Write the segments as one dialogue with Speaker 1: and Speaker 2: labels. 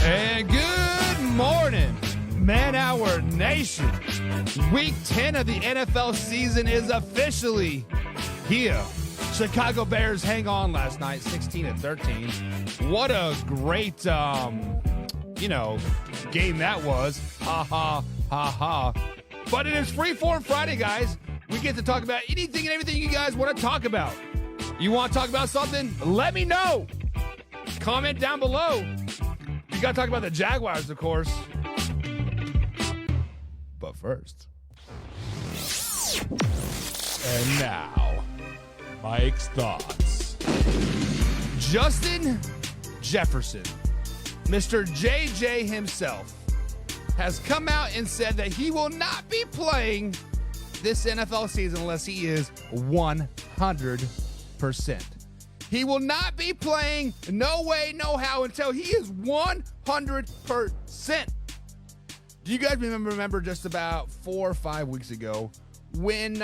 Speaker 1: And good morning, Man Hour Nation. Week 10 of the NFL season is officially here. Chicago Bears hang on last night, 16-13. What a great, game that was. Ha, ha, ha, ha. But it is Freeform Friday, guys. We get to talk about anything and everything you guys want to talk about. You want to talk about something? Let me know. Comment down below. You got to talk about the Jaguars, of course. But first. And now, Mike's thoughts. Justin Jefferson, Mr. JJ himself, has come out and said that he will not be playing this NFL season unless he is 100%. He will not be playing, no way, no how, until he is 100%. Do you guys remember just about 4 or 5 weeks ago when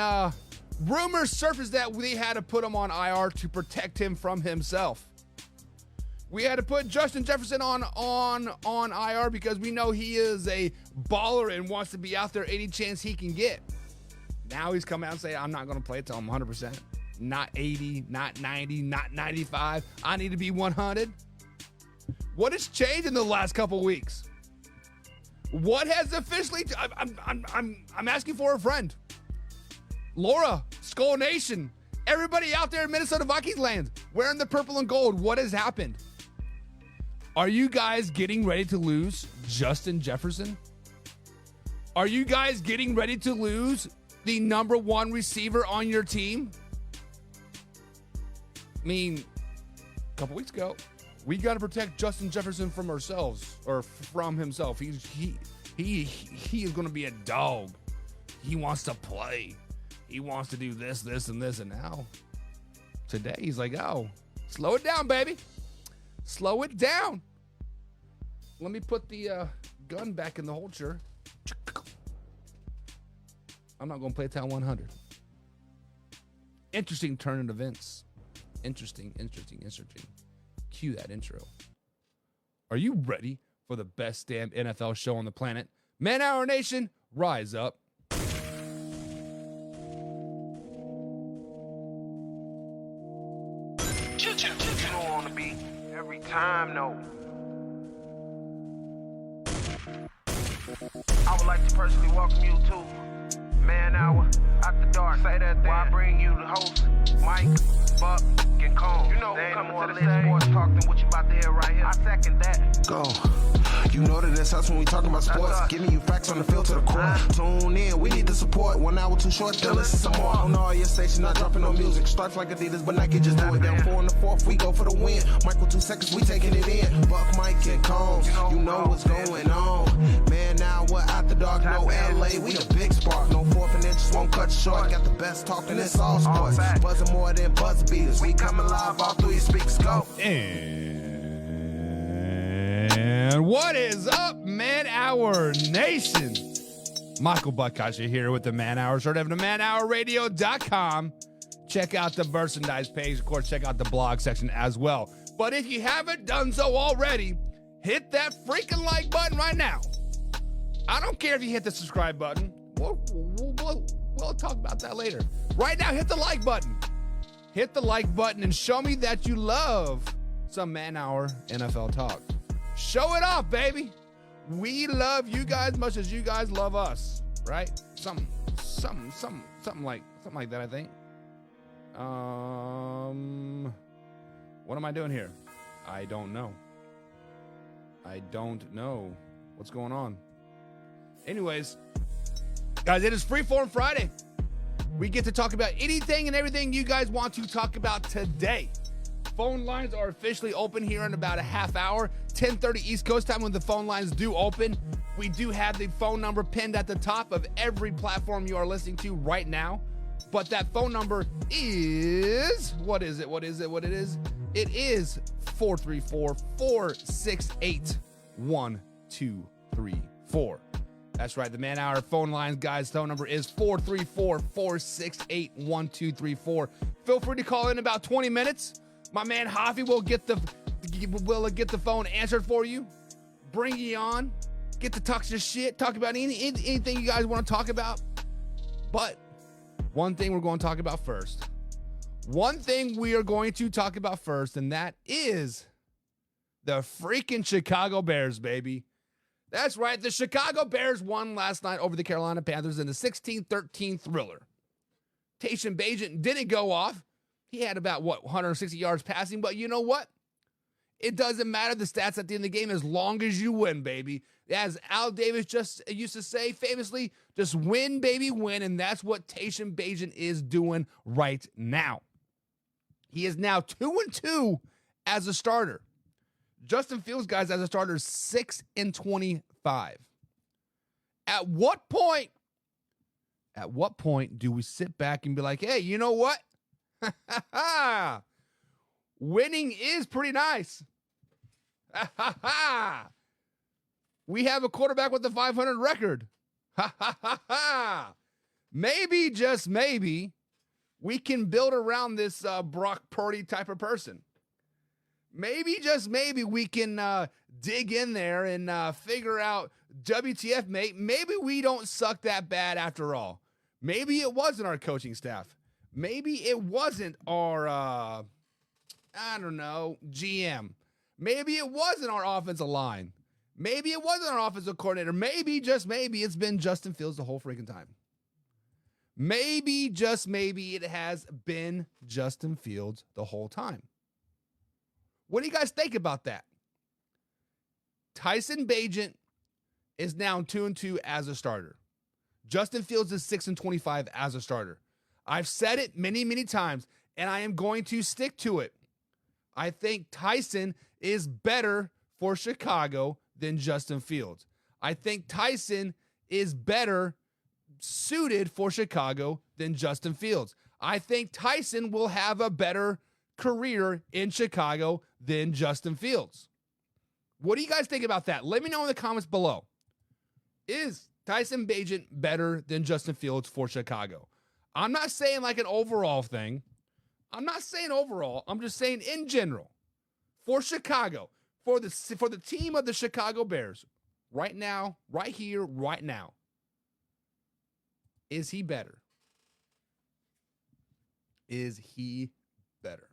Speaker 1: rumors surfaced that we had to put him on IR to protect him from himself? We had to put Justin Jefferson on IR because we know he is a baller and wants to be out there any chance he can get. Now he's come out and say, I'm not going to play until I'm 100%. Not 80, not 90, not 95. I need to be 100. What has changed in the last couple weeks? What has officially? I'm asking for a friend. Laura, Skull Nation, everybody out there in Minnesota Vikings land, wearing the purple and gold. What has happened? Are you guys getting ready to lose Justin Jefferson? Are you guys getting ready to lose the number one receiver on your team? I mean, a couple weeks ago, we got to protect Justin Jefferson from ourselves or from himself. He is going to be a dog. He wants to play. He wants to do this, and this. And now, today, he's like, oh, slow it down, baby. Slow it down. Let me put the gun back in the holster. I'm not going to play till 100. Interesting turn in events. Interesting. Cue that intro. Are you ready for the best damn NFL show on the planet? Man Hour Nation, rise up.
Speaker 2: You don't want to be every time, no. I would like to personally welcome you to Man Hour After Dark. Say that thing. While I bring you the host, Mike, Buck, and Cone. You know who's coming to the stage. Sports talk than what you about to hear right here. I second that.
Speaker 3: Go. You know that it's us when we talking about sports. Giving you facts on the field to the core. Tune in, we need the support. 1 hour too short, then listen some more. On all your stations, not dropping no music. Stripes like Adidas, but Nike just do it. Down 4 in the 4th, we go for the win. Michael 2 seconds, we taking it in. Buck, Mike, and Combs, you know what's going on. Man, now we're After Dark, no LA, we the big spark. No 4th and inches won't cut you short. Got the best talking, it's all sports. Buzzing more than buzzer beaters. We coming live all through your speakers, go.
Speaker 1: And what is up, Man Hour Nation? Michael Buckasha here with the Man Hour. Start having the manhourradio.com. Check out the merchandise page. Of course, check out the blog section as well. But if you haven't done so already, hit that freaking like button right now. I don't care if you hit the subscribe button. We'll talk about that later. Right now, hit the like button. Hit the like button and show me that you love some Man Hour NFL talk. Show it off, baby. We love you guys much as you guys love us, right? Something like that, I think. What am I doing here? I don't know. What's going on? Anyways, guys, it is Freeform Friday. We get to talk about anything and everything you guys want to talk about today. Phone lines are officially open here in about a half hour, 10:30 East Coast time when the phone lines do open. We do have the phone number pinned at the top of every platform you are listening to right now. But that phone number is, what is it? It is 434-468-1234. That's right, the Man Hour phone lines, guys. Phone number is 434-468-1234. Feel free to call in about 20 minutes. My man Javi will get the phone answered for you. Bring you on. Get to talk your shit. Talk about anything you guys want to talk about. But one thing we're going to talk about first. One thing we are going to talk about first, and that is the freaking Chicago Bears, baby. That's right. The Chicago Bears won last night over the Carolina Panthers in the 16-13 thriller. Tayshaun Bagent didn't go off. He had about, 160 yards passing, but you know what? It doesn't matter the stats at the end of the game as long as you win, baby. As Al Davis just used to say famously, just win, baby, win, and that's what Tayshaun Bagent is doing right now. He is now 2-2 as a starter. Justin Fields, guys, as a starter, 6-25. At what point do we sit back and be like, hey, you know what? Winning is pretty nice. We have a quarterback with a 500 record. Maybe, just maybe, we can build around this Brock Purdy type of person. Maybe, just maybe, we can dig in there and figure out, WTF, mate, maybe we don't suck that bad after all. Maybe it wasn't our coaching staff. Maybe it wasn't our, GM. Maybe it wasn't our offensive line. Maybe it wasn't our offensive coordinator. Maybe, just maybe, it's been Justin Fields the whole freaking time. Maybe, just maybe, it has been Justin Fields the whole time. What do you guys think about that? Tayshaun Bagent is now 2-2 as a starter. Justin Fields is 6-25 as a starter. I've said it many, many times, and I am going to stick to it. I think Tayshaun is better for Chicago than Justin Fields. I think Tayshaun is better suited for Chicago than Justin Fields. I think Tayshaun will have a better career in Chicago than Justin Fields. What do you guys think about that? Let me know in the comments below. Is Tayshaun Bagent better than Justin Fields for Chicago? I'm not saying like an overall thing. I'm not saying overall. I'm just saying in general. For Chicago, for the team of the Chicago Bears, right now, right here, right now, is he better? Is he better?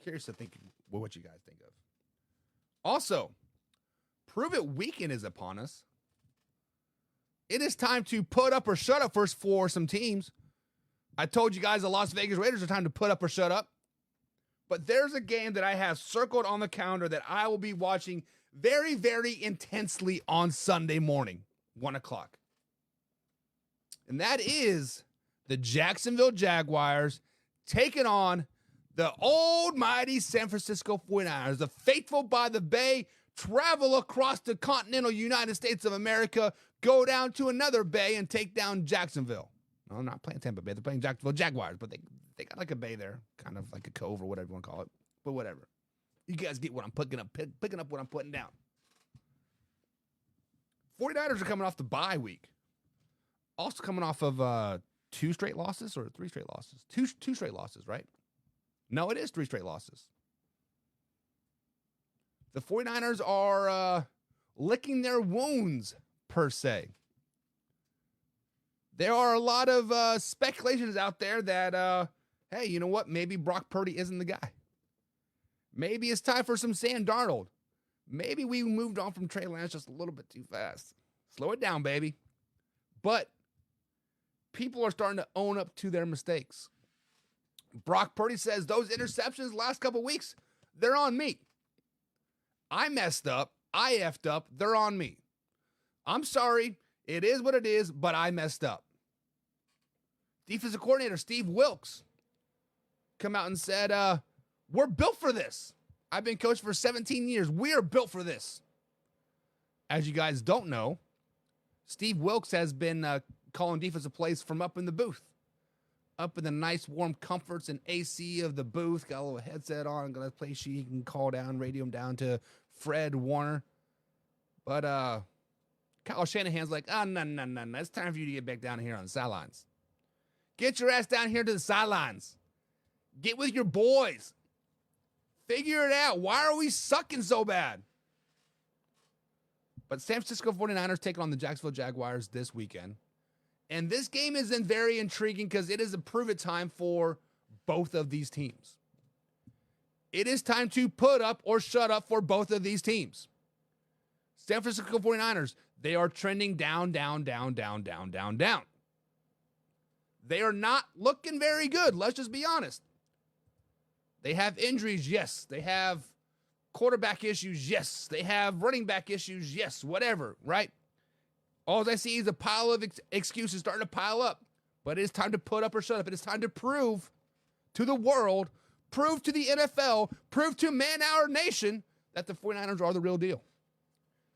Speaker 1: Curious to think what you guys think of. Also, Prove It Weekend is upon us. It is time to put up or shut up first for some teams. I told you guys the Las Vegas Raiders are time to put up or shut up. But there's a game that I have circled on the calendar that I will be watching very, very intensely on Sunday morning, 1 o'clock. And that is the Jacksonville Jaguars taking on the old mighty San Francisco 49ers. The faithful by the bay travel across the continental United States of America, go down to another bay and take down Jacksonville. No, I'm not playing Tampa Bay. They're playing Jacksonville Jaguars, but they got like a bay there, kind of like a cove or whatever you want to call it. But whatever. You guys get what I'm picking up what I'm putting down. 49ers are coming off the bye week. Also coming off of 2 straight losses or 3 straight losses. Two straight losses, right? No, it is 3 straight losses. The 49ers are licking their wounds, per se. There are a lot of speculations out there that, hey, you know what? Maybe Brock Purdy isn't the guy. Maybe it's time for some Sam Darnold. Maybe we moved on from Trey Lance just a little bit too fast. Slow it down, baby. But people are starting to own up to their mistakes. Brock Purdy says those interceptions last couple weeks, they're on me. I messed up. I effed up. They're on me. I'm sorry. It is what it is, but I messed up. Defensive coordinator Steve Wilks come out and said, we're built for this. I've been coached for 17 years. We are built for this. As you guys don't know, Steve Wilks has been calling defensive plays from up in the booth. Up in the nice warm comforts and AC of the booth. Got a little headset on. Got a place she can call down, radio him down to Fred Warner. But Kyle Shanahan's like, no. It's time for you to get back down here on the sidelines. Get your ass down here to the sidelines. Get with your boys. Figure it out. Why are we sucking so bad? But San Francisco 49ers taking on the Jacksonville Jaguars this weekend. And this game is very intriguing because it is a prove-it time for both of these teams. It is time to put up or shut up for both of these teams. San Francisco 49ers, they are trending down, down, down, down, down, down, down. They are not looking very good. Let's just be honest. They have injuries, yes. They have quarterback issues, yes. They have running back issues, yes. Whatever, right? All I see is a pile of excuses starting to pile up. But it is time to put up or shut up. It is time to prove to the world, prove to the NFL, prove to Man-Hour Nation that the 49ers are the real deal.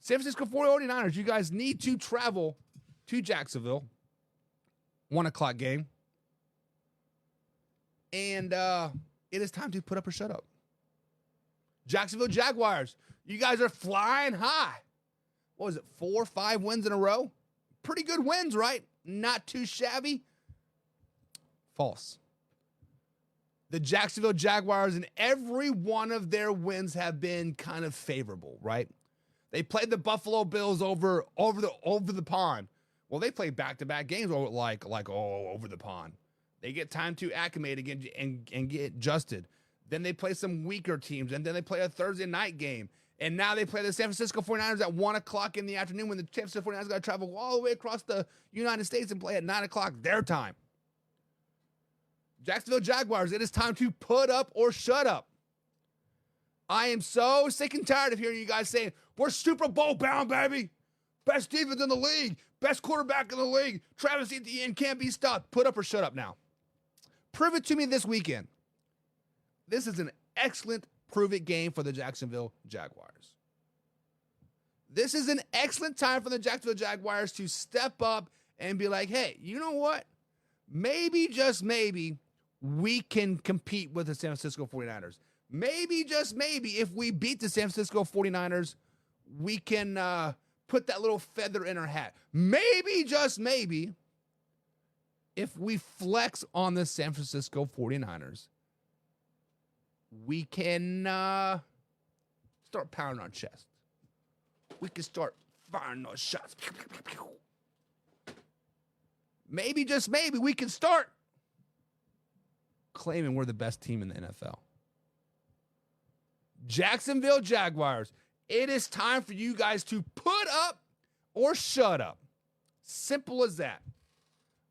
Speaker 1: San Francisco 49ers, you guys need to travel to Jacksonville. 1 o'clock game. And it is time to put up or shut up. Jacksonville Jaguars, you guys are flying high. What was it, 4 or 5 wins in a row? Pretty good wins, right? Not too shabby. False. The Jacksonville Jaguars, and every one of their wins have been kind of favorable, right? They played the Buffalo Bills over the pond. Well, they play back-to-back games over the pond. They get time to acclimate again and get adjusted. Then they play some weaker teams, and then they play a Thursday night game. And now they play the San Francisco 49ers at 1 o'clock in the afternoon when the San Francisco 49ers got to travel all the way across the United States and play at 9 o'clock their time. Jacksonville Jaguars, it is time to put up or shut up. I am so sick and tired of hearing you guys saying, we're Super Bowl bound, baby. Best defense in the league. Best quarterback in the league. Travis Etienne can't be stopped. Put up or shut up now. Prove it to me this weekend. This is an excellent prove-it game for the Jacksonville Jaguars. This is an excellent time for the Jacksonville Jaguars to step up and be like, hey, you know what? Maybe, just maybe, we can compete with the San Francisco 49ers. Maybe, just maybe, if we beat the San Francisco 49ers, we can put that little feather in our hat. Maybe, just maybe, if we flex on the San Francisco 49ers, we can start pounding our chest. We can start firing those shots. Maybe, just maybe, we can start claiming we're the best team in the NFL. Jacksonville Jaguars, it is time for you guys to put up or shut up. Simple as that.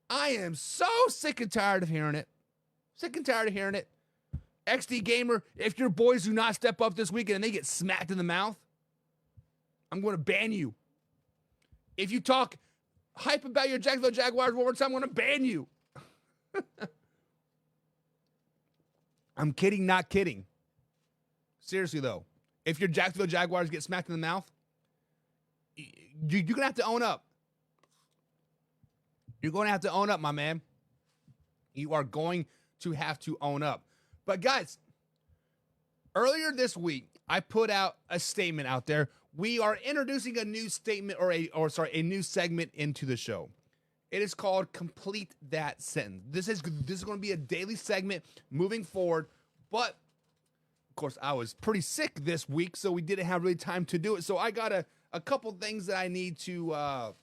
Speaker 1: I am so sick and tired of hearing it. Sick and tired of hearing it. XD Gamer, if your boys do not step up this weekend and they get smacked in the mouth, I'm going to ban you. If you talk hype about your Jacksonville Jaguars one more time, I'm going to ban you. I'm kidding, not kidding. Seriously, though, if your Jacksonville Jaguars get smacked in the mouth, you're going to have to own up. You're going to have to own up, my man. You are going to have to own up. But guys, earlier this week, I put out a statement out there. We are introducing a new statement a new segment into the show. It is called Complete That Sentence. This is going to be a daily segment moving forward. But, of course, I was pretty sick this week, so we didn't have really time to do it. So I got a couple things that I need to,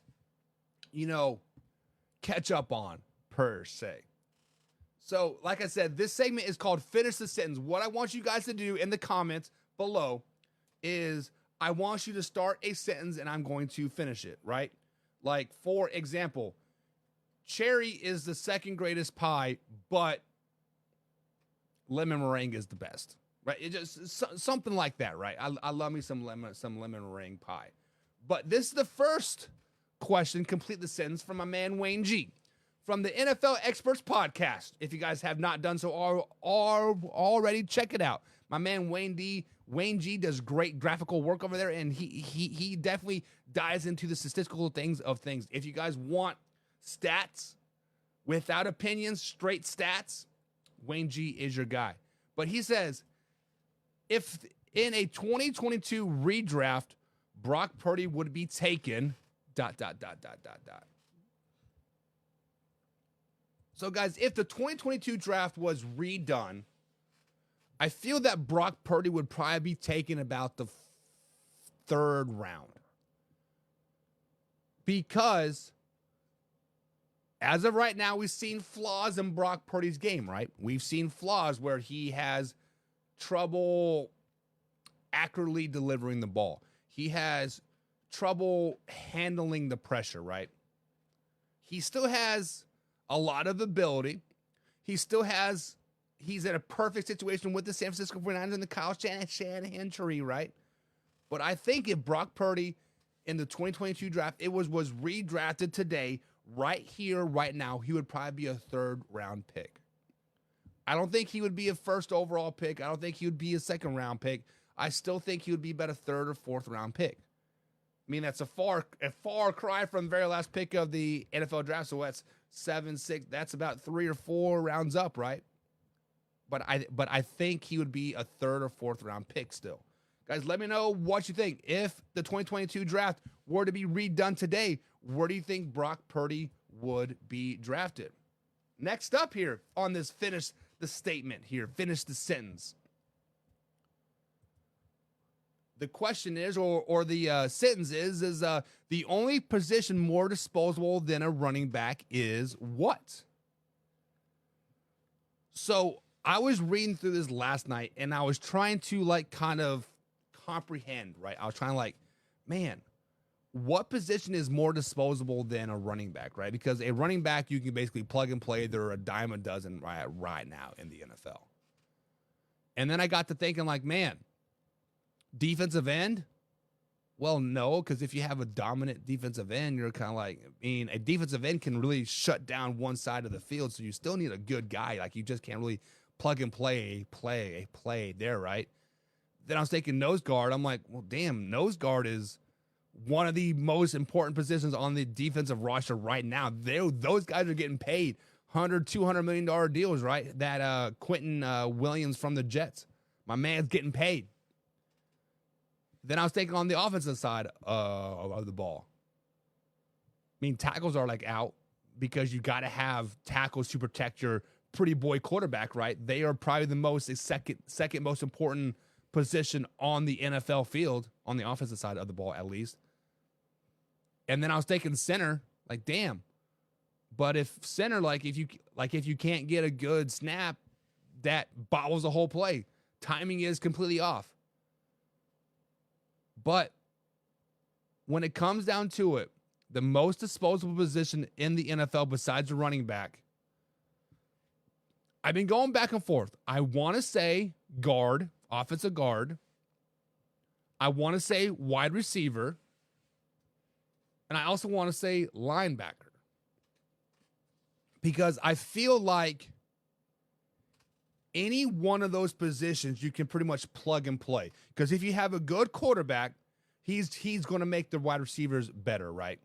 Speaker 1: catch up on, per se. So, like I said, this segment is called Finish the Sentence. What I want you guys to do in the comments below is I want you to start a sentence and I'm going to finish it, right? Like, for example, cherry is the second greatest pie, but lemon meringue is the best, right? It just something like that, right? I love me some lemon meringue pie. But this is the first question, complete the sentence, from my man Wayne G from the NFL Experts Podcast. If you guys have not done so already, check it out. My man Wayne G does great graphical work over there, and he definitely dives into the statistical things of things. If you guys want stats without opinions, straight stats, Wayne G is your guy. But he says, if in a 2022 redraft, Brock Purdy would be taken, ... So, guys, if the 2022 draft was redone, I feel that Brock Purdy would probably be taken about the third round. Because as of right now, we've seen flaws in Brock Purdy's game, right? We've seen flaws where he has trouble accurately delivering the ball. He has trouble handling the pressure, right? He still has a lot of ability. He's in a perfect situation with the San Francisco 49ers and the Kyle Shanahan tree, right? But I think if Brock Purdy in the 2022 draft, it was redrafted today, right here, right now, he would probably be a third round pick. I don't think he would be a first overall pick. I don't think he would be a second round pick. I still think he would be about a third or fourth round pick. I mean, that's a far cry from the very last pick of the NFL draft. So that's 7, 6. That's about 3 or 4 rounds up, right? But I think he would be a third or fourth round pick still. Guys, let me know what you think. If the 2022 draft were to be redone today, where do you think Brock Purdy would be drafted? Next up here on this finish the statement here, finish the sentence. The question is, or the sentence is the only position more disposable than a running back is what? So I was reading through this last night and I was trying to kind of comprehend, right? I was trying man, what position is more disposable than a running back, right? Because a running back, you can basically plug and play. They're a dime a dozen right now in the NFL. And then I got to thinking man, defensive end? Well, no, because if you have a dominant defensive end, you're kind of a defensive end can really shut down one side of the field. So you still need a good guy. You just can't really plug and play there, right? Then I was thinking nose guard. I'm like, well, damn, nose guard is one of the most important positions on the defensive roster right now. Those guys are getting paid $100-200 million deals, right? That Quentin Williams from the Jets, my man's getting paid. Then I was thinking on the offensive side of the ball. I mean, tackles are out because you got to have tackles to protect your pretty boy quarterback, right? They are probably the second most important position on the NFL field, on the offensive side of the ball, at least. And then I was thinking center, damn. But if center, if you can't get a good snap, that bobbles the whole play. Timing is completely off. But when it comes down to it, the most disposable position in the NFL besides the running back, I've been going back and forth. I want to say guard, offensive guard. I want to say wide receiver. And I also want to say linebacker. Because I feel like any one of those positions you can pretty much plug and play. Because if you have a good quarterback, he's going to make the wide receivers better, right?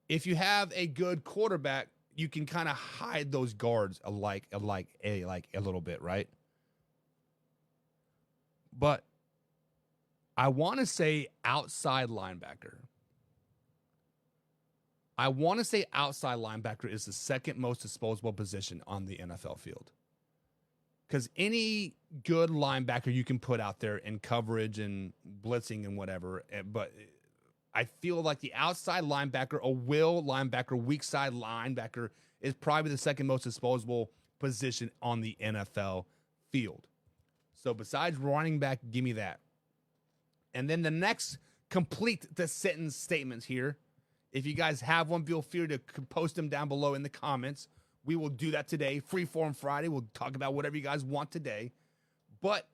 Speaker 1: If you have a good quarterback, you can kind of hide those guards a little bit, right? But I want to say outside linebacker. I want to say outside linebacker is the second most disposable position on the NFL field. Because any good linebacker you can put out there in coverage and blitzing and whatever, but I feel like the outside linebacker, a will linebacker, weak side linebacker, is probably the second most disposable position on the NFL field. So besides running back, give me that. And then the next complete the sentence statements here. If you guys have one, feel free to post them down below in the comments. We will do that today. Freeform Friday. We'll talk about whatever you guys want today. But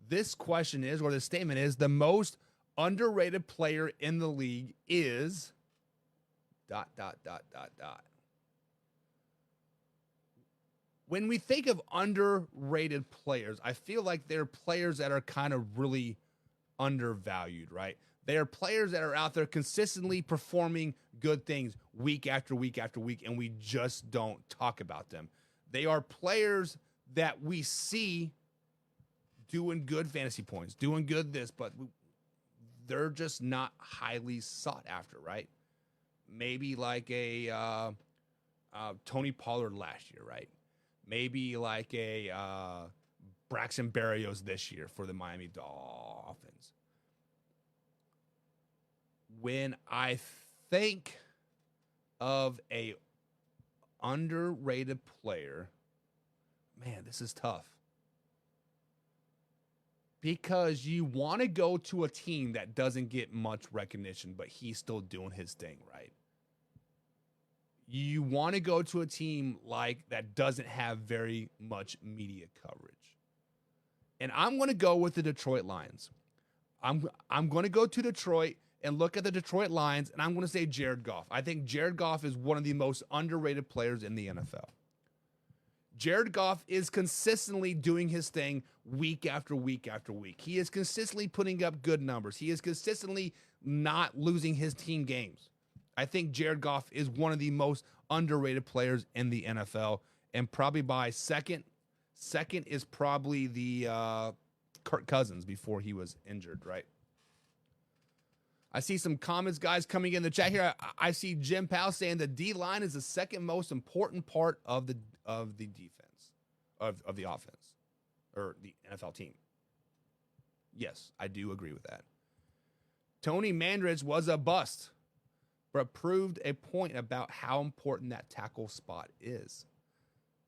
Speaker 1: this question is, or this statement is, the most underrated player in the league is ... When we think of underrated players, I feel like they're players that are kind of really undervalued, right? They are players that are out there consistently performing good things week after week after week, and we just don't talk about them. They are players that we see doing good fantasy points, doing good this, but they're just not highly sought after, right? Maybe like a Tony Pollard last year, right? maybe like a Braxton Berrios this year for the Miami Dolphins. When I think of a underrated player, man, this is tough. Because you want to go to a team that doesn't get much recognition, but he's still doing his thing, right? You want to go to a team like that doesn't have very much media coverage. And I'm going to go with the Detroit Lions. I'm going to go to Detroit and look at the Detroit Lions, and I'm going to say Jared Goff. I think Jared Goff is one of the most underrated players in the NFL. Jared Goff is consistently doing his thing week after week after week. He is consistently putting up good numbers. He is consistently not losing his team games. I think Jared Goff is one of the most underrated players in the NFL, and probably by second is probably the Kirk Cousins before he was injured, right? I see some comments, guys, coming in the chat here. I see Jim Powell saying the D-line is the second most important part of the defense, of the offense, or the NFL team. Yes, I do agree with that. Tony Mandridge was a bust, but proved a point about how important that tackle spot is.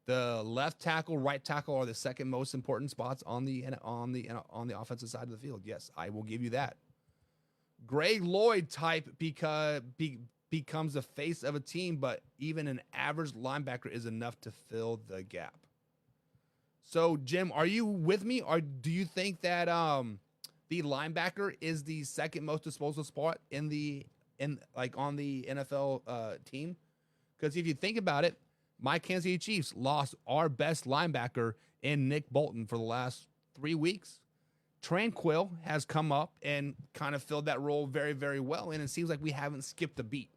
Speaker 1: The left tackle, right tackle are the second most important spots on the offensive side of the field. Yes, I will give you that. Greg Lloyd type becomes the face of a team, but even an average linebacker is enough to fill the gap. So, Jim, are you with me, or do you think that the linebacker is the second most disposable spot on the NFL team? Because if you think about it, my Kansas City Chiefs lost our best linebacker in Nick Bolton for the last 3 weeks. Tranquill has come up and kind of filled that role very, very well, and it seems like we haven't skipped a beat.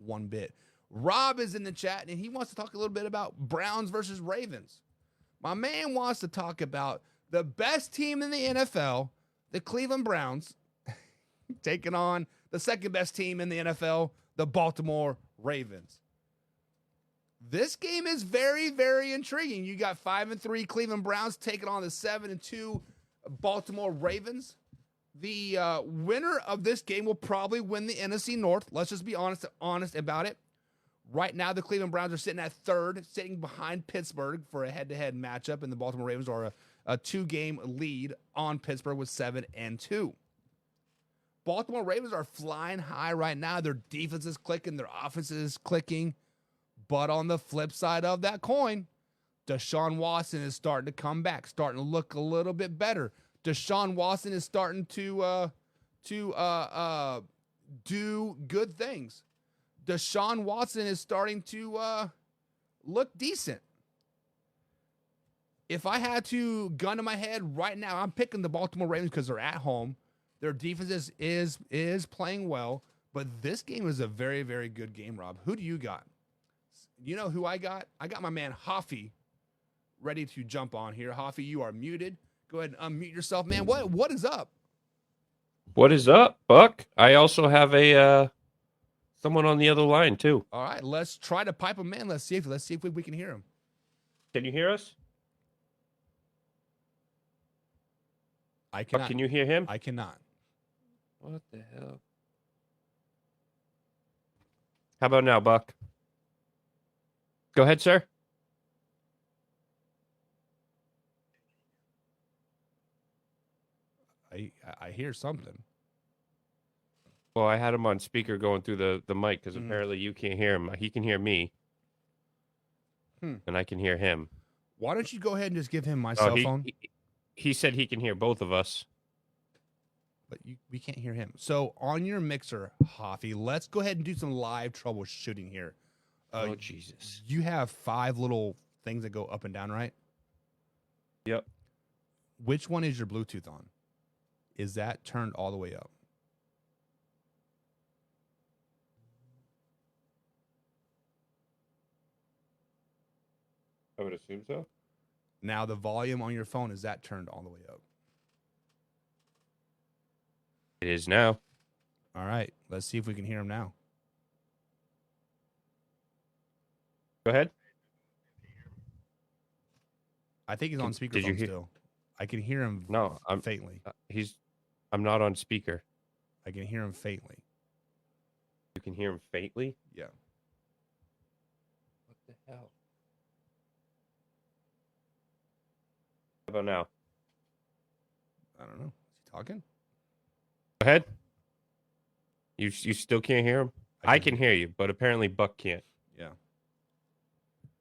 Speaker 1: One bit. Rob is in the chat, and he wants to talk a little bit about Browns versus Ravens. My man wants to talk about the best team in the NFL, the Cleveland Browns, taking on the second best team in the NFL, the Baltimore Ravens. This game is very, very intriguing. You got 5-3 Cleveland Browns taking on the 7-2 Baltimore Ravens. The winner of this game will probably win the NFC North. Let's just be honest about it. Right now, the Cleveland Browns are sitting at third, sitting behind Pittsburgh for a head-to-head matchup, and the Baltimore Ravens are a 2-game lead on Pittsburgh with 7-2. Baltimore Ravens are flying high right now. Their defense is clicking. Their offense is clicking. But on the flip side of that coin, Deshaun Watson is starting to come back, starting to look a little bit better. Deshaun Watson is starting to do good things. Deshaun Watson is starting to look decent. If I had to gun to my head right now, I'm picking the Baltimore Ravens because they're at home. Their defense is playing well, but this game is a very, very good game, Rob. Who do you got? You know who I got? I got my man Hoffy ready to jump on here. Hoffy, you are muted. Go ahead and unmute yourself, man. What is up?
Speaker 4: What is up, Buck? I also have a someone on the other line too.
Speaker 1: All right, let's try to pipe him in. Let's see if we can hear him.
Speaker 4: Can you hear us?
Speaker 1: I cannot.
Speaker 4: Buck, can you hear him?
Speaker 1: I cannot.
Speaker 4: What the hell? How about now, Buck? Go ahead, sir.
Speaker 1: I hear something.
Speaker 4: Well, I had him on speaker going through the mic because apparently you can't hear him. He can hear me. And I can hear him.
Speaker 1: Why don't you go ahead and just give him my cell phone?
Speaker 4: He said he can hear both of us.
Speaker 1: But we can't hear him. So on your mixer, Hoffy, let's go ahead and do some live troubleshooting here.
Speaker 4: Oh, Jesus.
Speaker 1: You have 5 little things that go up and down, right?
Speaker 4: Yep.
Speaker 1: Which one is your Bluetooth on? Is that turned all the way up?
Speaker 4: I would assume so.
Speaker 1: Now the volume on your phone, is that turned all the way up?
Speaker 4: It is now.
Speaker 1: All right. Let's see if we can hear him now.
Speaker 4: Go ahead.
Speaker 1: I think he's on
Speaker 4: Did you
Speaker 1: speakerphone
Speaker 4: hear?
Speaker 1: still. I can hear him
Speaker 4: No,
Speaker 1: faintly.
Speaker 4: I'm not on speaker.
Speaker 1: I can hear him faintly.
Speaker 4: You can hear him faintly.
Speaker 1: Yeah.
Speaker 4: What the hell? How about now?
Speaker 1: I don't know. Is he talking?
Speaker 4: Go ahead. You still can't hear him? I can hear you, but apparently Buck can't.
Speaker 1: Yeah.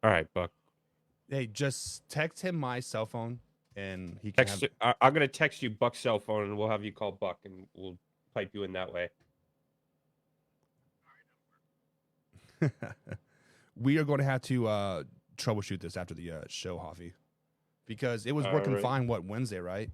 Speaker 4: All right, Buck.
Speaker 1: Hey, just text him my cell phone, and he can have...
Speaker 4: I'm gonna text you Buck's cell phone, and we'll have you call Buck, and we'll pipe you in that way.
Speaker 1: We are going to have to troubleshoot this after the show, Hoffy, because it was working
Speaker 4: right.
Speaker 1: fine. Wednesday, right?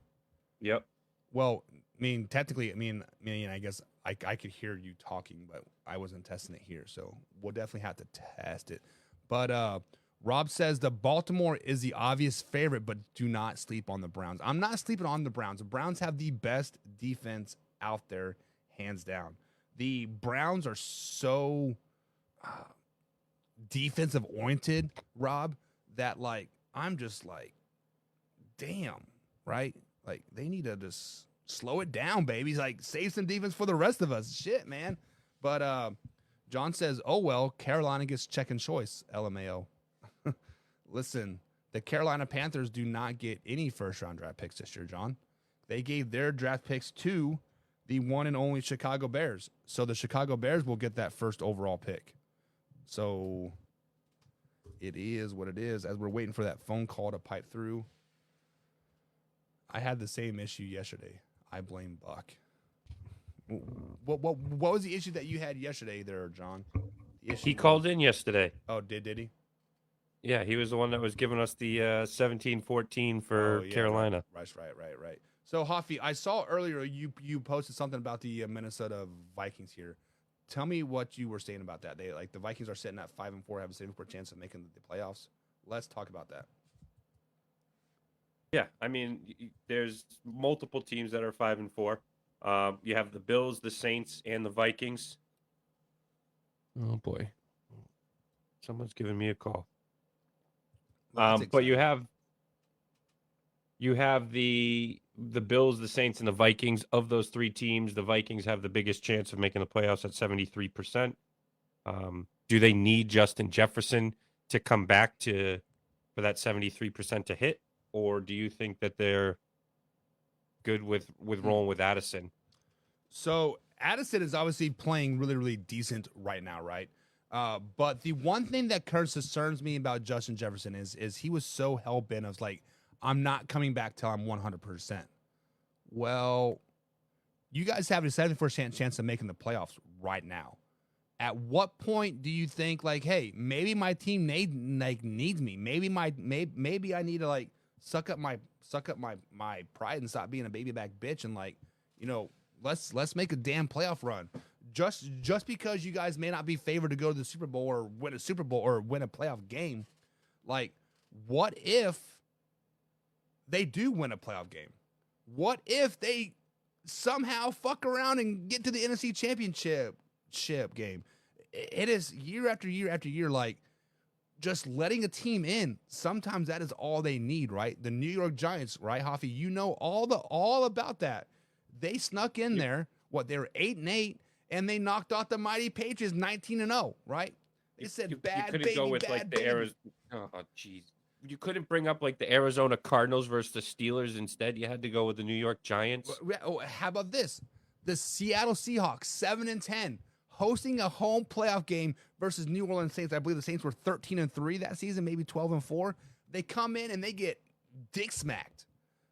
Speaker 4: Yep.
Speaker 1: Well, I mean, technically, I guess I could hear you talking, but I wasn't testing it here, so we'll definitely have to test it. But Rob says the Baltimore is the obvious favorite, but do not sleep on the Browns. I'm not sleeping on the Browns. The Browns have the best defense out there, hands down. The Browns are so defensive oriented, Rob, that like I'm just like, damn, right? Like they need to just slow it down, baby. Like save some defense for the rest of us. Shit, man. But John says, oh well, Carolina gets second choice. LMAO. Listen, the Carolina Panthers do not get any first-round draft picks this year, John. They gave their draft picks to the one and only Chicago Bears. So the Chicago Bears will get that first overall pick. So it is what it is. As we're waiting for that phone call to pipe through, I had the same issue yesterday. I blame Buck. What was the issue that you had yesterday there, John?
Speaker 4: He called in yesterday.
Speaker 1: Oh, did he?
Speaker 4: Yeah, he was the one that was giving us the 17-14 for Carolina.
Speaker 1: Right. So, Hoffy, I saw earlier you posted something about the Minnesota Vikings here. Tell me what you were saying about that. The Vikings are sitting at 5-4, have a 70% chance of making the playoffs. Let's talk about that.
Speaker 4: Yeah, I mean, there's multiple teams that are 5-4. You have the Bills, the Saints, and the Vikings. Oh boy, someone's giving me a call. But you have the Bills, the Saints, and the Vikings. Of those three teams, the Vikings have the biggest chance of making the playoffs at 73%. Do they need Justin Jefferson to come back for that 73% to hit, or do you think that they're good with rolling with Addison?
Speaker 1: So Addison is obviously playing really, really decent right now, right? But the one thing that concerns me about Justin Jefferson is he was so hell-bent of like, I'm not coming back till I'm 100%. Well, you guys have a 74% chance of making the playoffs right now. At what point do you think like, hey, maybe my team needs me? Maybe I need to like suck up my pride and stop being a baby back bitch and like, let's make a damn playoff run. Just because you guys may not be favored to go to the Super Bowl or win a Super Bowl or win a playoff game, like, what if they do win a playoff game? What if they somehow fuck around and get to the NFC Championship game? It is year after year after year, like, just letting a team in. Sometimes that is all they need, right? The New York Giants, right, Hoffy? You know all about that. They snuck in there. They were 8-8. And they knocked out the mighty Patriots 19-0, right? They said you couldn't baby,
Speaker 4: go with
Speaker 1: bad
Speaker 4: like
Speaker 1: baby.
Speaker 4: the Arizona. Oh, jeez. You couldn't bring up like the Arizona Cardinals versus the Steelers instead. You had to go with the New York Giants.
Speaker 1: Oh, how about this? The Seattle Seahawks 7-10, hosting a home playoff game versus New Orleans Saints. I believe the Saints were 13-3 that season, maybe 12-4. They come in and they get dick smacked.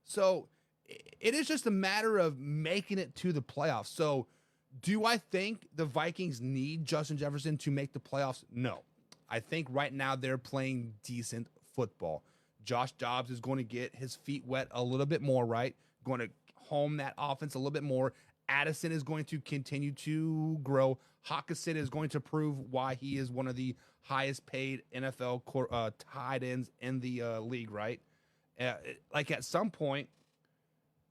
Speaker 1: So it is just a matter of making it to the playoffs. So do I think the Vikings need Justin Jefferson to make the playoffs? No. I think right now they're playing decent football. Josh Dobbs is going to get his feet wet a little bit more, right? Going to home that offense a little bit more. Addison is going to continue to grow. Hockenson is going to prove why he is one of the highest paid NFL tight ends in the league, right? Like at some point,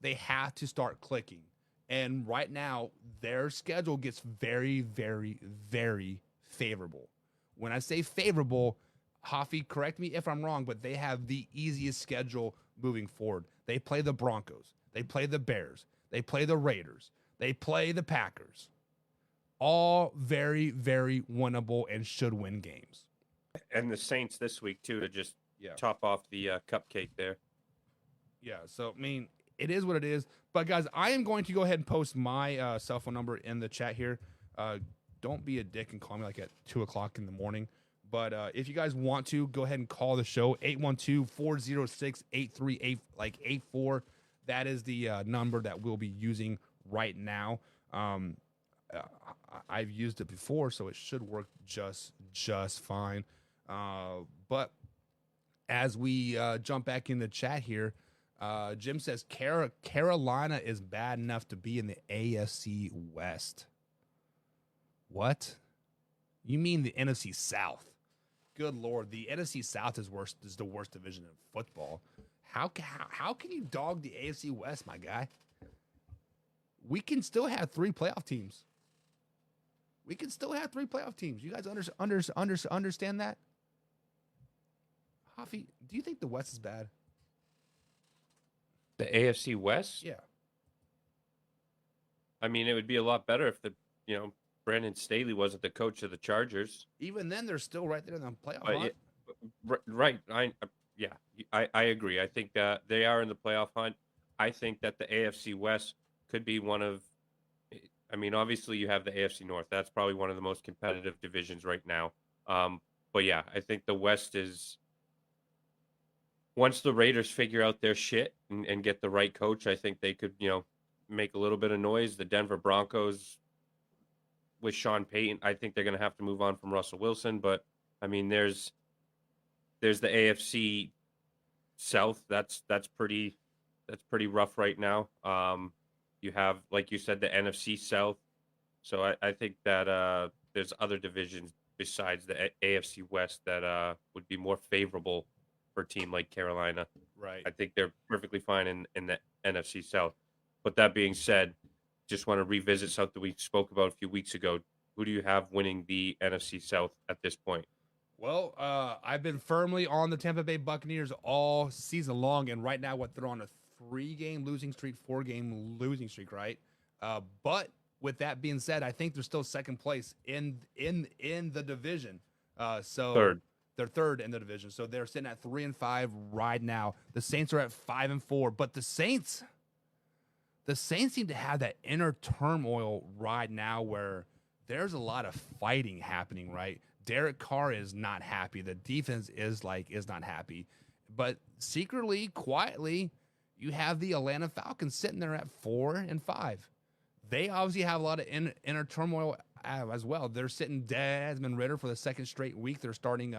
Speaker 1: they have to start clicking. And right now, their schedule gets very, very, very favorable. When I say favorable, Hoffy, correct me if I'm wrong, but they have the easiest schedule moving forward. They play the Broncos. They play the Bears. They play the Raiders. They play the Packers. All very, very winnable and should win games.
Speaker 4: And the Saints this week, too, to just
Speaker 1: Yeah.
Speaker 4: top off the cupcake there.
Speaker 1: Yeah, so, I mean, it is what it is. But, guys, I am going to go ahead and post my cell phone number in the chat here. Don't be a dick and call me, like, at 2 o'clock in the morning. But if you guys want to, go ahead and call the show, 812-406-838-84. That is the number that we'll be using right now. I've used it before, so it should work just fine. But as we jump back in the chat here, Jim says Carolina is bad enough to be in the AFC West. What? You mean the NFC South? Good Lord, the NFC South is the worst division in football. How can you dog the AFC West, my guy? We can still have 3 playoff teams. You guys understand that? Hoffy, do you think the West is bad?
Speaker 4: The AFC West?
Speaker 1: Yeah.
Speaker 4: I mean, it would be a lot better if Brandon Staley wasn't the coach of the Chargers.
Speaker 1: Even then, they're still right there in the playoff
Speaker 4: But
Speaker 1: hunt.
Speaker 4: Right. I agree. I think they are in the playoff hunt. I think that the AFC West could be one of, I mean, obviously you have the AFC North. That's probably one of the most competitive divisions right now. But yeah, I think the West is, once the Raiders figure out their shit and get the right coach, I think they could, make a little bit of noise. The Denver Broncos with Sean Payton, I think they're going to have to move on from Russell Wilson. But I mean, there's the AFC South. That's pretty rough right now. You have, like you said, the NFC South. So I think that there's other divisions besides the AFC West that would be more favorable for a team like Carolina.
Speaker 1: Right.
Speaker 4: I think they're perfectly fine in the NFC South. But that being said, just want to revisit something we spoke about a few weeks ago. Who do you have winning the NFC South at this point?
Speaker 1: Well, I've been firmly on the Tampa Bay Buccaneers all season long, and right now, they're on a 3-game losing streak, 4-game losing streak, right? But with that being said, I think they're still second place in the division. So
Speaker 4: Third.
Speaker 1: They're third in the division, so they're sitting at 3-5 right now. The Saints are at 5-4, but the Saints seem to have that inner turmoil right now where there's a lot of fighting happening, right? Derek Carr is not happy. The defense is not happy. But secretly, quietly, you have the Atlanta Falcons sitting there at 4-5. They obviously have a lot of inner turmoil as well. They're sitting Desmond Ridder for the second straight week. They're starting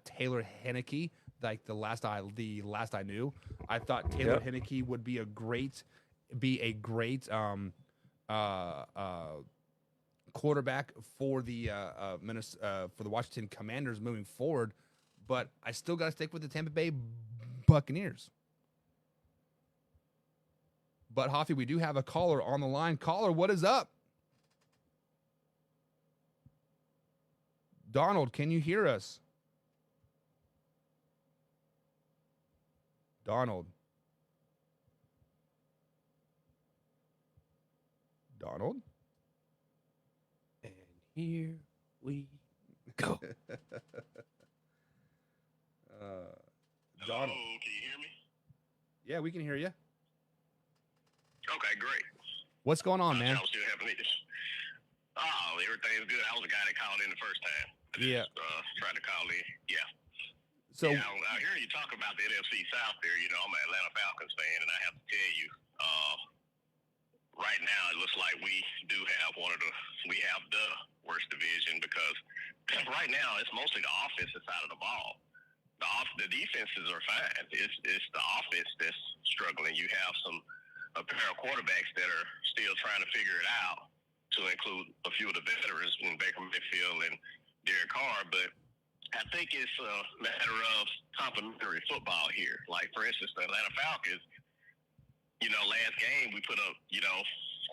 Speaker 1: Taylor Heineke. Like the last I knew, I thought Taylor Heineke would be a great quarterback for the Washington Commanders moving forward, but I still got to stick with the Tampa Bay Buccaneers. But Hoffy, we do have a caller on the line. Caller, what is up? Donald, can you hear us? Donald.
Speaker 4: And here we go.
Speaker 1: Donald.
Speaker 5: Hello, can you hear me?
Speaker 1: Yeah, we can hear you.
Speaker 5: Okay, great.
Speaker 1: What's going on, man?
Speaker 5: Y'all still having this? Oh, everything's good. I was the guy that called in the first time. I
Speaker 1: Yeah.
Speaker 5: Tried to call in. Yeah.
Speaker 1: So
Speaker 5: Yeah, I hear you talk about the NFC South there. You know, I'm an Atlanta Falcons fan, and I have to tell you, right now it looks like we do have we have the worst division because right now it's mostly the offensive side of the ball. The defenses are fine. It's the offense that's struggling. You have a pair of quarterbacks that are still trying to figure it out, to include a few of the veterans in Baker Mayfield and Derek Carr. But I think it's a matter of complementary football here. Like, for instance, the Atlanta Falcons, last game we put up,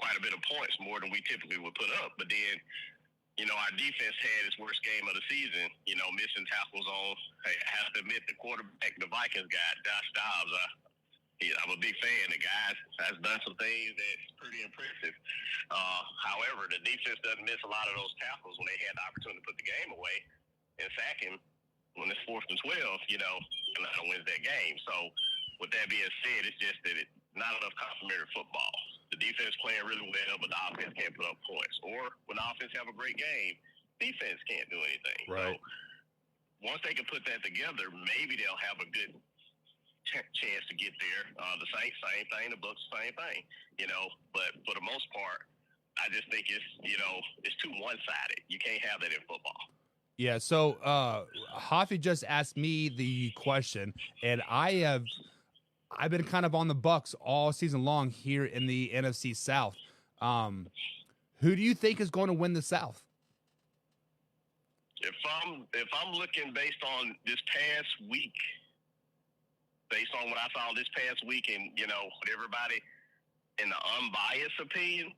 Speaker 5: quite a bit of points, more than we typically would put up. But then our defense had its worst game of the season, missing tackles on, I have to admit, the quarterback the Vikings got, Josh Dobbs. I'm a big fan. The guy has done some things that's pretty impressive. However, the defense doesn't miss a lot of those tackles when they had the opportunity to put the game away and sack him when it's 4th and 12, Atlanta wins that game. So with that being said, it's just that it's not enough complementary football. The defense playing really well, but the offense can't put up points. Or when the offense have a great game, defense can't do anything.
Speaker 1: Right.
Speaker 5: So once they can put that together, maybe they'll have a good chance to get there. The Saints, same thing. The Bucs, same thing. But for the most part, I just think it's too one-sided. You can't have that in football.
Speaker 1: Yeah, so Hoffy just asked me the question, and I've been kind of on the Bucs all season long here in the NFC South. Who do you think is going to win the South?
Speaker 5: If I'm looking based on this past week, based on what I saw this past week, and with everybody in the unbiased opinion,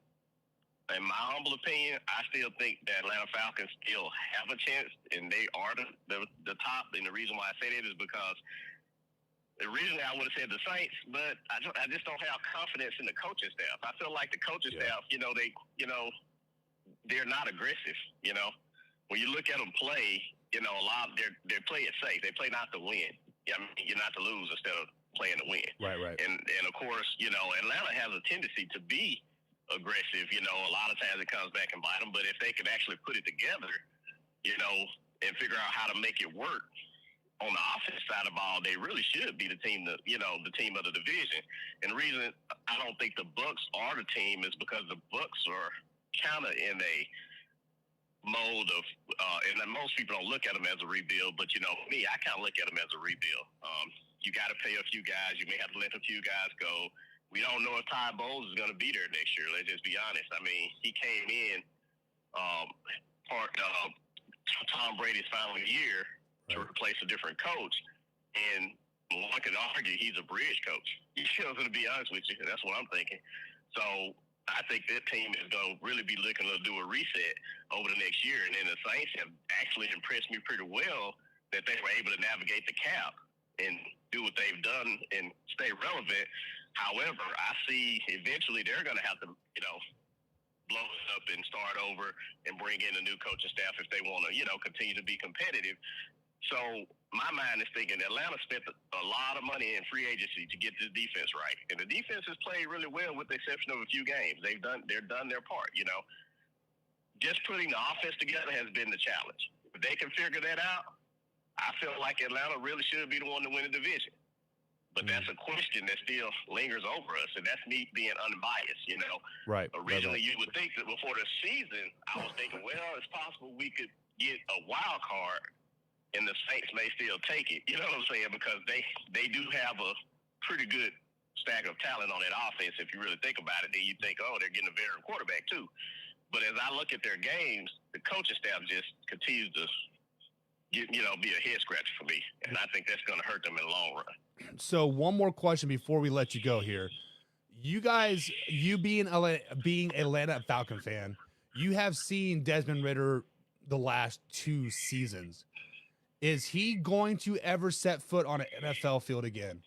Speaker 5: in my humble opinion, I still think the Atlanta Falcons still have a chance, and they are the top. And the reason why I say that is because originally I would have said the Saints, but I just don't have confidence in the coaching staff. I feel like the coaching staff, they're not aggressive. When you look at them play, a lot they play it safe. They play not to win. You're not to lose instead of playing to win.
Speaker 1: Right.
Speaker 5: And of course, Atlanta has a tendency to be aggressive. A lot of times it comes back and bite them. But if they could actually put it together, and figure out how to make it work on the offense side of the ball, they really should be the team the team of the division. And the reason I don't think the Bucs are the team is because the Bucs are kind of in a mode of, and most people don't look at them as a rebuild, but me, I kind of look at them as a rebuild. You got to pay a few guys. You may have to let a few guys go. We don't know if Ty Bowles is going to be there next year. Let's just be honest. I mean, he came in Tom Brady's final year to replace a different coach, and one could argue he's a bridge coach. To be honest with you, that's what I'm thinking. So I think that team is going to really be looking to do a reset over the next year. And then the Saints have actually impressed me pretty well that they were able to navigate the cap and do what they've done and stay relevant. However, I see eventually they're going to have to, blow it up and start over and bring in a new coaching staff if they want to, continue to be competitive. So my mind is thinking Atlanta spent a lot of money in free agency to get this defense right, and the defense has played really well with the exception of a few games. They're done their part. Just putting the offense together has been the challenge. If they can figure that out, I feel like Atlanta really should be the one to win the division. But that's a question that still lingers over us, and that's me being unbiased.
Speaker 1: Right.
Speaker 5: Originally, you would think that before the season, I was thinking, well, it's possible we could get a wild card. And the Saints may still take it, you know what I'm saying? Because they do have a pretty good stack of talent on that offense. If you really think about it, then you think, oh, they're getting a veteran quarterback too. But as I look at their games, the coaching staff just continues to be a head scratcher for me, and I think that's going to hurt them in the long run.
Speaker 1: So one more question before we let you go here. You guys, being Atlanta Falcon fan, you have seen Desmond Ridder the last 2 seasons. Is he going to ever set foot on an NFL field again?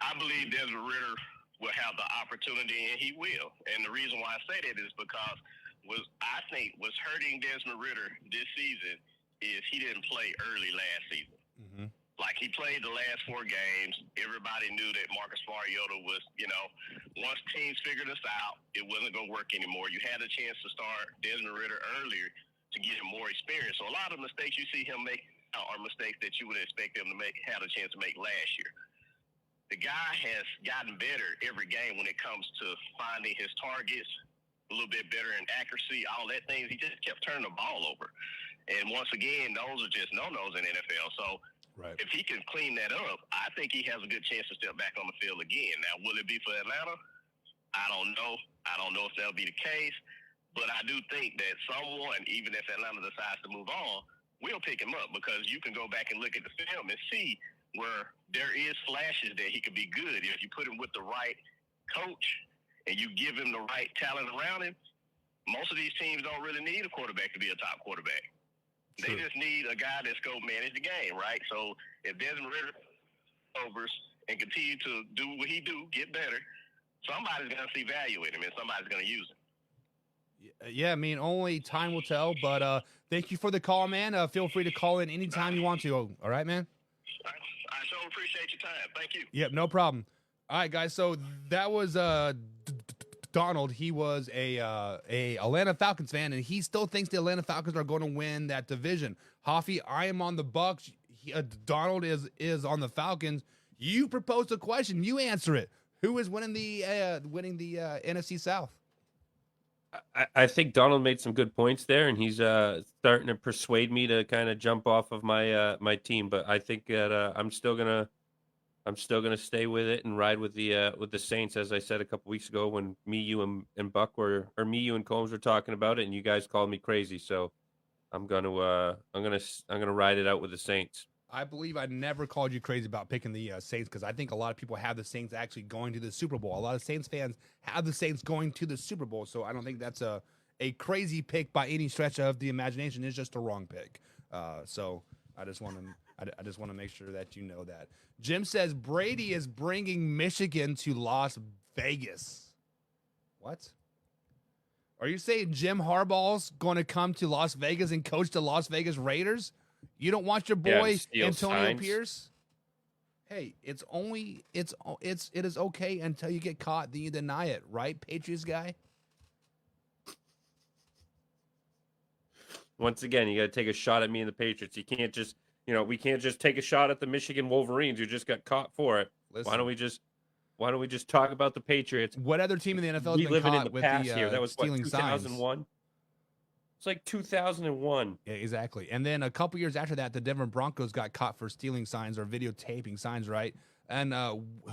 Speaker 5: I believe Desmond Ridder will have the opportunity, and he will. And the reason why I say that is because I think what's hurting Desmond Ridder this season is he didn't play early last season.
Speaker 1: Mm-hmm.
Speaker 5: Like, he played the last 4 games. Everybody knew that Marcus Mariota was, once teams figured this out, it wasn't going to work anymore. You had a chance to start Desmond Ridder earlier to get him more experience. So a lot of mistakes you see him make are mistakes that you would expect him to had a chance to make last year. The guy has gotten better every game when it comes to finding his targets, a little bit better in accuracy, all that things. He just kept turning the ball over. And once again, those are just no-nos in the NFL. So if he can clean that up, I think he has a good chance to step back on the field again. Now, will it be for Atlanta? I don't know. I don't know if that'll be the case. But I do think that someone, even if Atlanta decides to move on, will pick him up, because you can go back and look at the film and see where there is flashes that he could be good. If you put him with the right coach and you give him the right talent around him, most of these teams don't really need a quarterback to be a top quarterback. They
Speaker 1: True.
Speaker 5: just need a guy that's going to manage the game, right? So if Desmond Ritter overs and continue to do what he do, get better, somebody's going to see value in him and somebody's going to use him.
Speaker 1: Yeah, I mean, only time will tell. But thank you for the call, man. Feel free to call in anytime you want to. All right, man?
Speaker 5: I sure appreciate your time. Thank you.
Speaker 1: Yep, no problem. All right, guys. So that was Donald. He was a Atlanta Falcons fan, and he still thinks the Atlanta Falcons are going to win that division. Hoffy, I am on the Bucks. Donald is on the Falcons. You proposed a question. You answer it. Who is winning the NFC South?
Speaker 4: I think Donald made some good points there, and he's starting to persuade me to kind of jump off of my my team. But I think that I'm still gonna stay with it and ride with the Saints, as I said a couple weeks ago when me, you, and Buck were, or me, you, and Combs were talking about it, and you guys called me crazy. So I'm gonna ride it out with the Saints.
Speaker 1: I believe I never called you crazy about picking the Saints because I think a lot of people have the Saints actually going to the Super Bowl. A lot of Saints fans have the Saints going to the Super Bowl, so I don't think that's a crazy pick by any stretch of the imagination. It's just a wrong pick. So I just want to make sure that you know that. Jim says Brady is bringing Michigan to Las Vegas. What? Are you saying Jim Harbaugh's going to come to Las Vegas and coach the Las Vegas Raiders? You don't want your boy Antonio Pierce? Hey, it is okay until you get caught, then you deny it, right, Patriots guy?
Speaker 4: Once again, you got to take a shot at me and the Patriots. You can't just, we can't just take a shot at the Michigan Wolverines who just got caught for it.
Speaker 1: Listen,
Speaker 4: why don't we just talk about the Patriots?
Speaker 1: What other team in the NFL has been
Speaker 4: living
Speaker 1: caught
Speaker 4: in the
Speaker 1: with
Speaker 4: past
Speaker 1: the
Speaker 4: here? That was
Speaker 1: stealing
Speaker 4: 2001.
Speaker 1: signs?
Speaker 4: It's like 2001.
Speaker 1: Yeah, exactly. And then a couple years after that, the Denver Broncos got caught for stealing signs or videotaping signs, right? And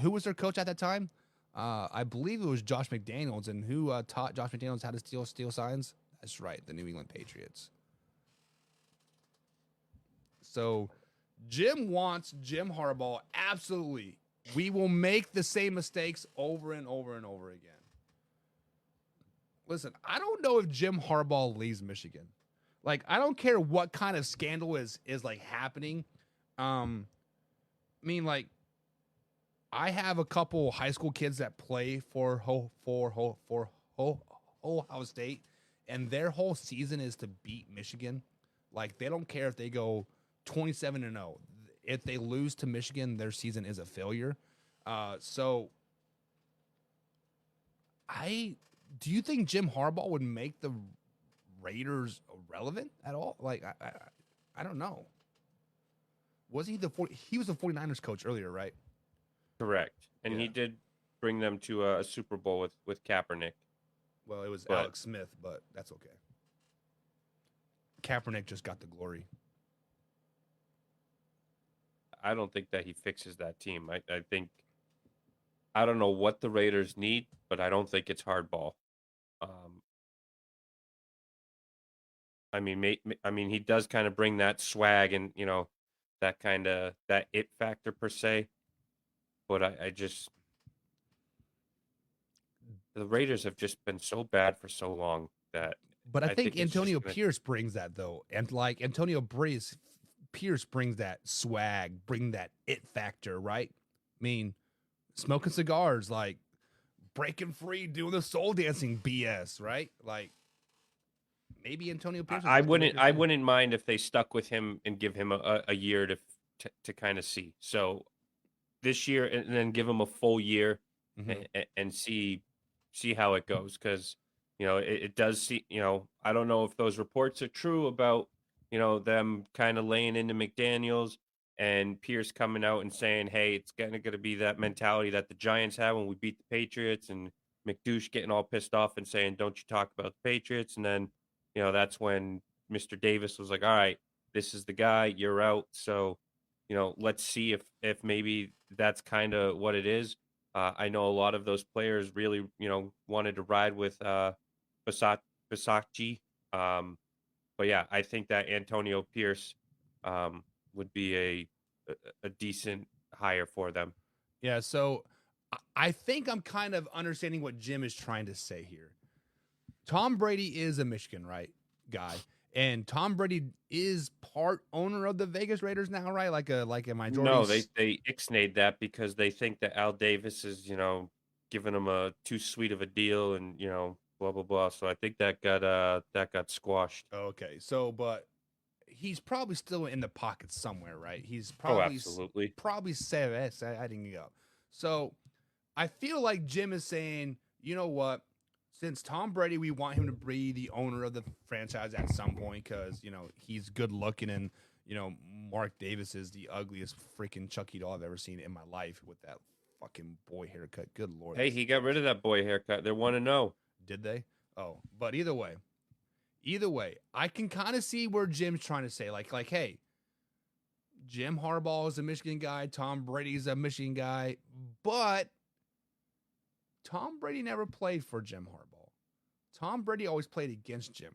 Speaker 1: who was their coach at that time? I believe it was Josh McDaniels. And who taught Josh McDaniels how to steal signs? That's right, the New England Patriots. So Jim wants Jim Harbaugh. Absolutely. We will make the same mistakes over and over and over again. Listen, I don't know if Jim Harbaugh leaves Michigan. Like, I don't care what kind of scandal is like happening. I mean, like, I have a couple high school kids that play for Ohio State, and their whole season is to beat Michigan. Like, they don't care if they go 27-0. If they lose to Michigan, their season is a failure. So, do you think Jim Harbaugh would make the Raiders relevant at all? Like, I don't know. Was he he was the 49ers coach earlier, right?
Speaker 4: Correct. And he did bring them to a Super Bowl with Kaepernick.
Speaker 1: Well, it was Alex Smith, but that's okay. Kaepernick just got the glory.
Speaker 4: I don't think that he fixes that team. I think, I don't know what the Raiders need, but I don't think it's hardball. I mean, he does kind of bring that swag and, that kind of, that it factor per se. But I just, the Raiders have just been so bad for so long that.
Speaker 1: But I think Antonio Pierce brings that, though. And like Antonio Pierce brings that swag, bring that it factor, right? I mean, smoking cigars, like breaking free, doing the soul dancing BS, right? Like, maybe Antonio Pierce.
Speaker 4: I wouldn't mind if they stuck with him and give him a year to kind of see. So this year, and then give him a full year and see how it goes. Because, it does see, I don't know if those reports are true about, them kind of laying into McDaniels and Pierce coming out and saying, hey, it's going to be that mentality that the Giants had when we beat the Patriots, and McDouche getting all pissed off and saying, don't you talk about the Patriots. And then, that's when Mr. Davis was like, all right, this is the guy, you're out. So, let's see if maybe that's kind of what it is. I know a lot of those players really, wanted to ride with Bisaccia. But yeah, I think that Antonio Pierce would be a decent hire for them.
Speaker 1: Yeah, so I think I'm kind of understanding what Jim is trying to say here. Tom Brady is a Michigan, right, guy, and Tom Brady is part owner of the Vegas Raiders now, right? Like a majority.
Speaker 4: No, they ixnayed that because they think that Al Davis is, giving them a too sweet of a deal and, blah blah blah. So I think that got squashed.
Speaker 1: Okay, so but he's probably still in the pocket somewhere, right? He's
Speaker 4: Oh,
Speaker 1: probably
Speaker 4: absolutely.
Speaker 1: probably setting it up. So I feel like Jim is saying, you know what? Since Tom Brady, we want him to be the owner of the franchise at some point because he's good looking and Mark Davis is the ugliest freaking Chucky doll I've ever seen in my life with that fucking boy haircut. Good lord.
Speaker 4: Hey, he got rid of that boy haircut. They're 1-0.
Speaker 1: Did they? Oh, but either way, I can kind of see where Jim's trying to say, like, hey, Jim Harbaugh is a Michigan guy, Tom Brady's a Michigan guy, but Tom Brady never played for Jim Harbaugh. Tom Brady always played against Jim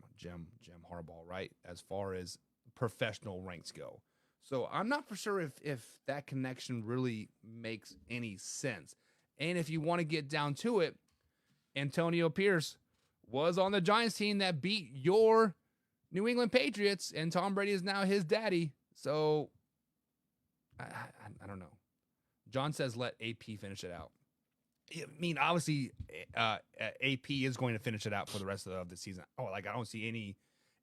Speaker 1: Harbaugh, right? As far as professional ranks go. So I'm not for sure if that connection really makes any sense. And if you want to get down to it, Antonio Pierce was on the Giants team that beat your New England Patriots, and Tom Brady is now his daddy. So I don't know. John says let AP finish it out. I mean, obviously, AP is going to finish it out for the rest of the season. Oh, like I don't see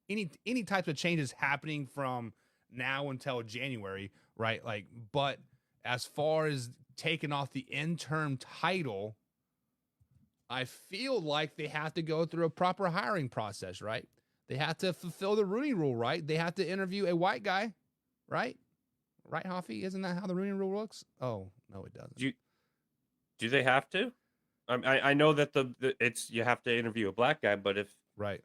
Speaker 1: any types of changes happening from now until January, right? Like, but as far as taking off the interim title, I feel like they have to go through a proper hiring process, right? They have to fulfill the Rooney Rule, right? They have to interview a white guy, right? Right, Hoffy? Isn't that how the Rooney Rule works? Oh, no, it doesn't.
Speaker 4: Do they have to? I know that it's you have to interview a black guy, but if
Speaker 1: right,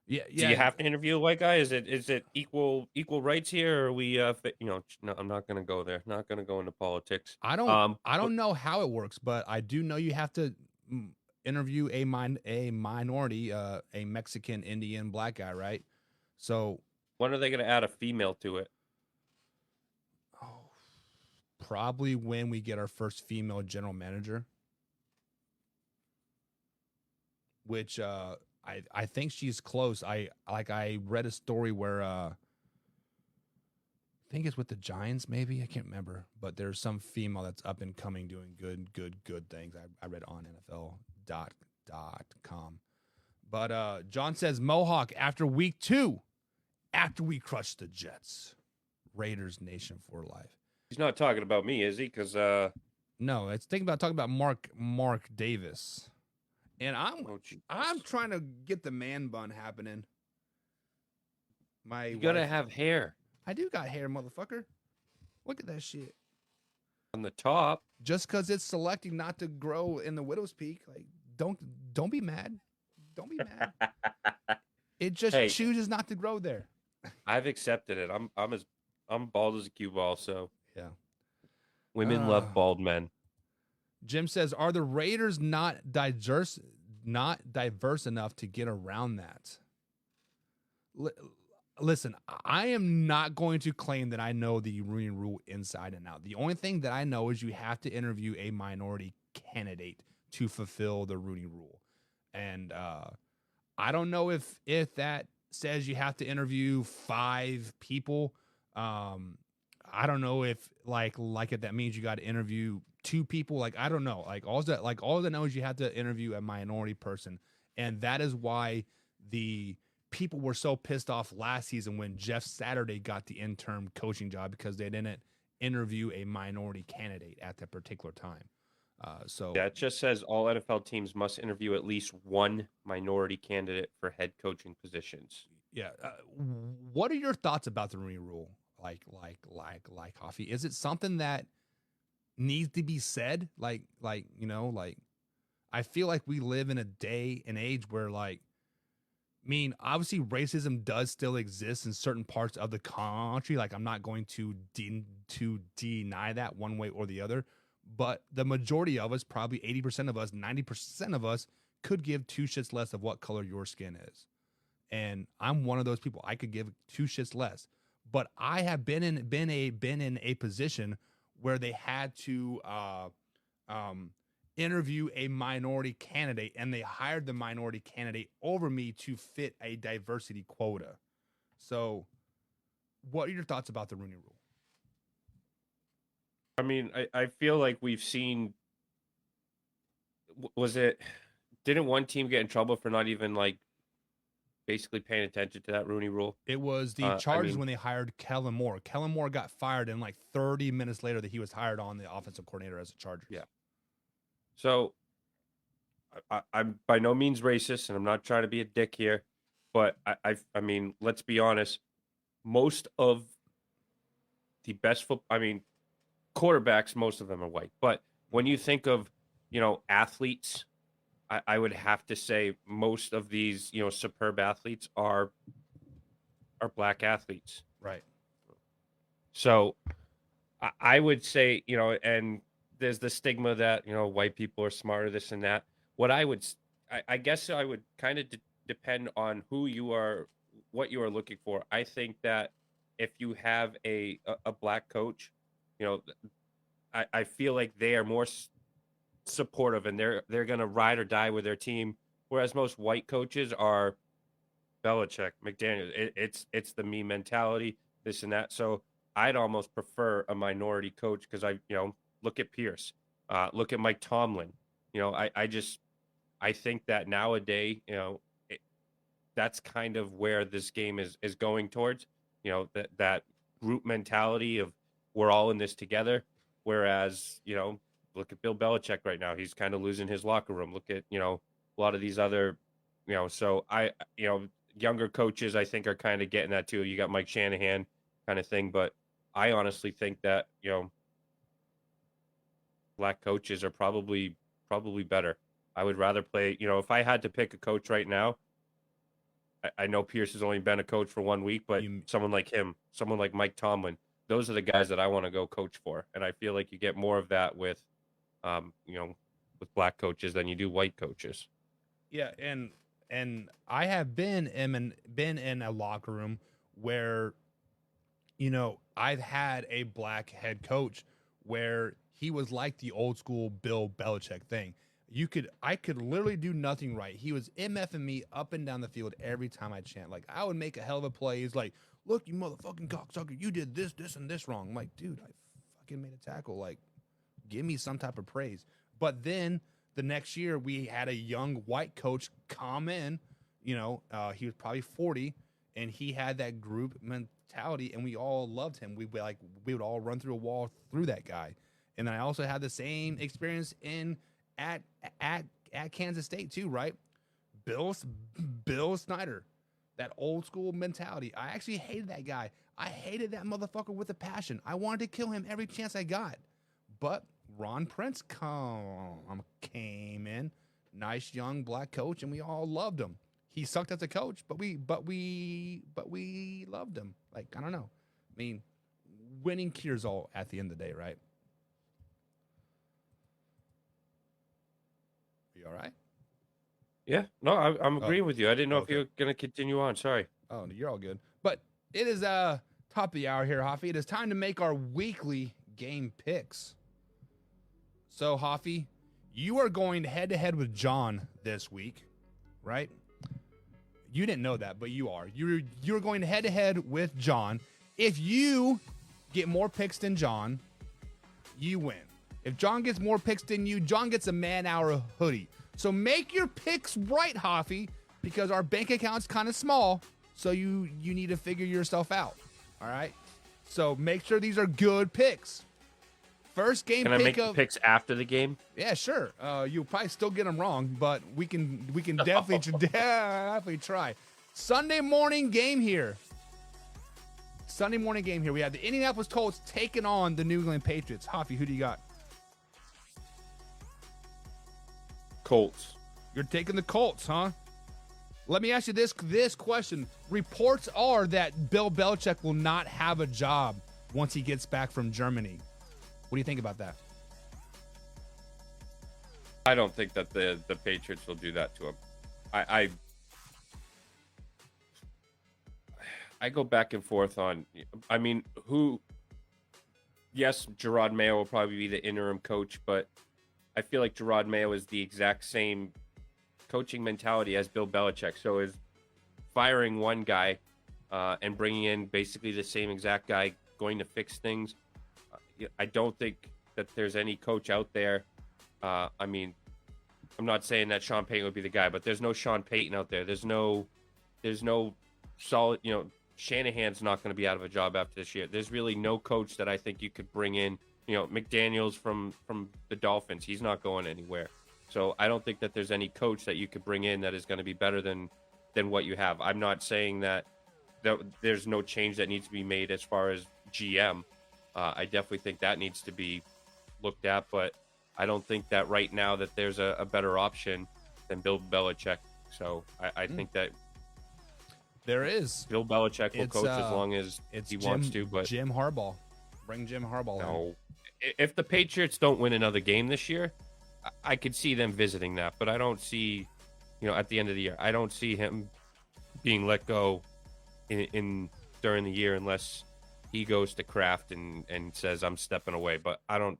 Speaker 1: yeah.
Speaker 4: Do you have to interview a white guy? Is it equal rights here? Or are we no, I'm not going to go there. Not going to go into politics.
Speaker 1: I don't know how it works, but I do know you have to interview a minority, a Mexican, Indian, black guy, right? So
Speaker 4: when are they going to add a female to it?
Speaker 1: Probably when we get our first female general manager, which I think she's close. I read a story where I think it's with the Giants, maybe I can't remember, but there's some female that's up and coming doing good things. I read on NFL.com. But John says Mohawk after week 2, after we crush the Jets, Raiders Nation for life.
Speaker 4: He's not talking about me, is he? Because
Speaker 1: no, it's talking about Mark Davis, and I'm trying to get the man bun happening.
Speaker 4: You gotta have hair.
Speaker 1: I do got hair, motherfucker. Look at that shit
Speaker 4: on the top.
Speaker 1: Just because it's selecting not to grow in the widow's peak, like don't be mad. Don't be mad. It just chooses not to grow there.
Speaker 4: I've accepted it. I'm bald as a cue ball, so.
Speaker 1: Yeah.
Speaker 4: Women love bald men.
Speaker 1: Jim says, are the Raiders not diverse enough to get around that? Listen, I am not going to claim that I know the Rooney Rule inside and out. The only thing that I know is you have to interview a minority candidate to fulfill the Rooney Rule. And I don't know if that says you have to interview 5 people. I don't know if like if that means you got to interview 2 people. Like I don't know. All that know is you have to interview a minority person, and that is why the people were so pissed off last season when Jeff Saturday got the interim coaching job because they didn't interview a minority candidate at that particular time. So
Speaker 4: yeah, it just says all NFL teams must interview at least 1 minority candidate for head coaching positions.
Speaker 1: Yeah. What are your thoughts about the Rooney Rule? Like Hoffy, is it something that needs to be said? Like, I feel like we live in a day and age where obviously racism does still exist in certain parts of the country. Like, I'm not going to deny that one way or the other, but the majority of us, probably 80% of us, 90% of us could give 2 shits less of what color your skin is. And I'm one of those people. I could give 2 shits less. But I have been in a position where they had to interview a minority candidate, and they hired the minority candidate over me to fit a diversity quota. So, what are your thoughts about the Rooney Rule?
Speaker 4: I mean, I feel like we've seen. Didn't one team get in trouble for not even like basically paying attention to that Rooney Rule?
Speaker 1: It was the Chargers when they hired Kellen Moore. Kellen Moore got fired, and like 30 minutes later, that he was hired on the offensive coordinator as a Chargers.
Speaker 4: Yeah. So, I'm by no means racist, and I'm not trying to be a dick here, but I mean, let's be honest. Most of the best quarterbacks, most of them are white. But when you think of, athletes, I would have to say most of these, superb athletes are black athletes.
Speaker 1: Right.
Speaker 4: So I would say, and there's the stigma that, white people are smarter, this and that. I guess I would kind of depend on who you are, what you are looking for. I think that if you have a black coach, I feel like they are more supportive, and they're going to ride or die with their team, whereas most white coaches are Belichick, McDaniel. It's the me mentality, this and that. So I'd almost prefer a minority coach because look at Pierce, look at Mike Tomlin. I think that nowadays, that's kind of where this game is going towards. That group mentality of we're all in this together. Whereas, look at Bill Belichick right now. He's kind of losing his locker room. Look at, a lot of these other, so younger coaches, I think, are kind of getting that too. You got Mike Shanahan kind of thing. But I honestly think that, black coaches are probably better. I would rather play, if I had to pick a coach right now, I know Pierce has only been a coach for 1 week, but someone like him, someone like Mike Tomlin, those are the guys that I want to go coach for. And I feel like you get more of that with black coaches than you do white coaches.
Speaker 1: Yeah. And I have been in a locker room where, I've had a black head coach where he was like the old school Bill Belichick thing. I could literally do nothing right. He was MFing me up and down the field every time I chant. Like, I would make a hell of a play. He's like, look, you motherfucking cocksucker, you did this, and this wrong. I'm like, dude, I fucking made a tackle. Like, give me some type of praise. But then the next year, we had a young white coach come in. He was probably 40, and he had that group mentality, and we all loved him. We would all run through a wall through that guy. And then I also had the same experience at Kansas State too, right? Bill Snyder, that old school mentality. I actually hated that guy. I hated that motherfucker with a passion. I wanted to kill him every chance I got. But Ron Prince came in, nice young black coach, and we all loved him. He sucked as a coach, but we loved him. Like, I don't know. I mean, winning cures all at the end of the day, right? You all right?
Speaker 4: Yeah, no, I'm agreeing with you. I didn't know if you were going to continue on. Sorry.
Speaker 1: Oh, you're all good. But it is top of the hour here, Hoffy. It is time to make our weekly game picks. So, Hoffy, you are going head-to-head with John this week, right? You didn't know that, but you are. You're going head-to-head with John. If you get more picks than John, you win. If John gets more picks than you, John gets a man-hour hoodie. So make your picks right, Hoffy, because our bank account's kind of small, so you need to figure yourself out. All right? So make sure these are good picks. First game
Speaker 4: Can I make the picks after the game?
Speaker 1: Yeah, sure. You'll probably still get them wrong, but we can definitely try. Sunday morning game here. We have the Indianapolis Colts taking on the New England Patriots. Hoffy, who do you got?
Speaker 4: Colts.
Speaker 1: You're taking the Colts, huh? Let me ask you this question. Reports are that Bill Belichick will not have a job once he gets back from Germany. What do you think about that?
Speaker 4: I don't think that the Patriots will do that to him. I go back and forth on, yes, Gerard Mayo will probably be the interim coach, but I feel like Gerard Mayo is the exact same coaching mentality as Bill Belichick. So is firing one guy and bringing in basically the same exact guy going to fix things. I don't think that there's any coach out there. I mean, I'm not saying that Sean Payton would be the guy, but there's no Sean Payton out there. There's no solid, Shanahan's not going to be out of a job after this year. There's really no coach that I think you could bring in. McDaniels from the Dolphins, he's not going anywhere. So I don't think that there's any coach that you could bring in that is going to be better than what you have. I'm not saying that there's no change that needs to be made as far as GM. I definitely think that needs to be looked at, but I don't think that right now that there's a better option than Bill Belichick. So I think that
Speaker 1: there is.
Speaker 4: Bill Belichick will coach as long as he wants to. But
Speaker 1: Jim Harbaugh. Bring Jim Harbaugh in.
Speaker 4: No. If the Patriots don't win another game this year, I could see them visiting that. But I don't see, at the end of the year, I don't see him being let go in during the year unless he goes to Kraft and says, I'm stepping away. But I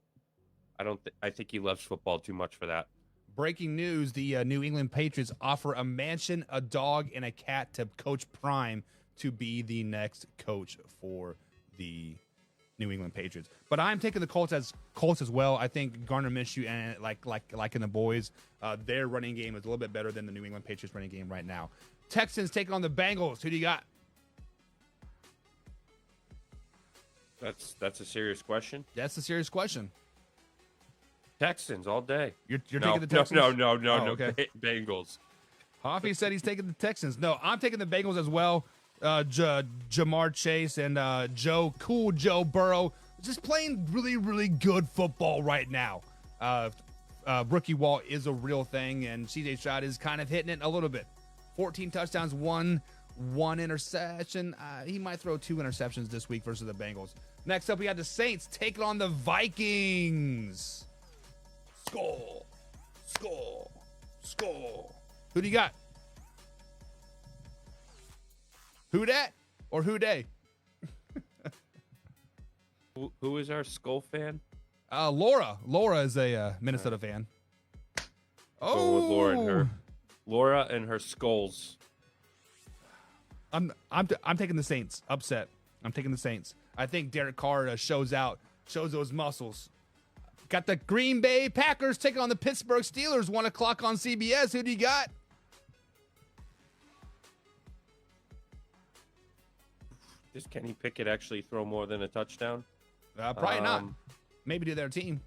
Speaker 4: think he loves football too much for that.
Speaker 1: Breaking news, the New England Patriots offer a mansion, a dog, and a cat to Coach Prime to be the next coach for the New England Patriots. But I'm taking the Colts as well. I think Gardner Minshew and like in the boys, their running game is a little bit better than the New England Patriots running game right now. Texans taking on the Bengals. Who do you got?
Speaker 4: That's a serious question.
Speaker 1: That's a serious question.
Speaker 4: Texans all day.
Speaker 1: You're taking the Texans?
Speaker 4: No.
Speaker 1: Okay.
Speaker 4: Bengals.
Speaker 1: Hoffy said he's taking the Texans. No, I'm taking the Bengals as well. Jamar Chase and Joe Burrow just playing really, really good football right now. Rookie Walt is a real thing, and CJ Stroud is kind of hitting it a little bit. 14 touchdowns, one interception. He might throw 2 interceptions this week versus the Bengals. Next up, we got the Saints taking on the Vikings. Skull. Who do you got? Who dat or who day?
Speaker 4: Who is our Skull fan?
Speaker 1: Laura. Laura is a Minnesota fan.
Speaker 4: Going with Laura and her Skulls.
Speaker 1: I'm taking the Saints. Upset. I'm taking the Saints. I think Derek Carr shows those muscles. Got the Green Bay Packers taking on the Pittsburgh Steelers, 1 o'clock on CBS. Who do you got?
Speaker 4: Does Kenny Pickett actually throw more than a touchdown?
Speaker 1: Probably not. Maybe to their team.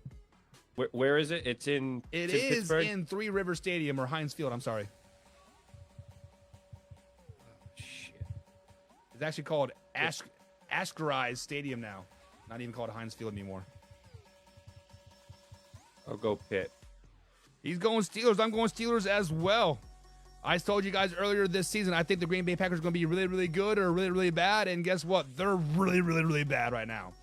Speaker 4: Where is it? It's in Pittsburgh?
Speaker 1: In Three River Stadium or Heinz Field. I'm sorry.
Speaker 4: Shit.
Speaker 1: It's actually called Ashkerized Stadium now. Not even called Heinz Field anymore.
Speaker 4: I'll go Pitt.
Speaker 1: He's going Steelers. I'm going Steelers as well. I told you guys earlier this season, I think the Green Bay Packers are going to be really, really good or really, really bad. And guess what? They're really, really, really bad right now.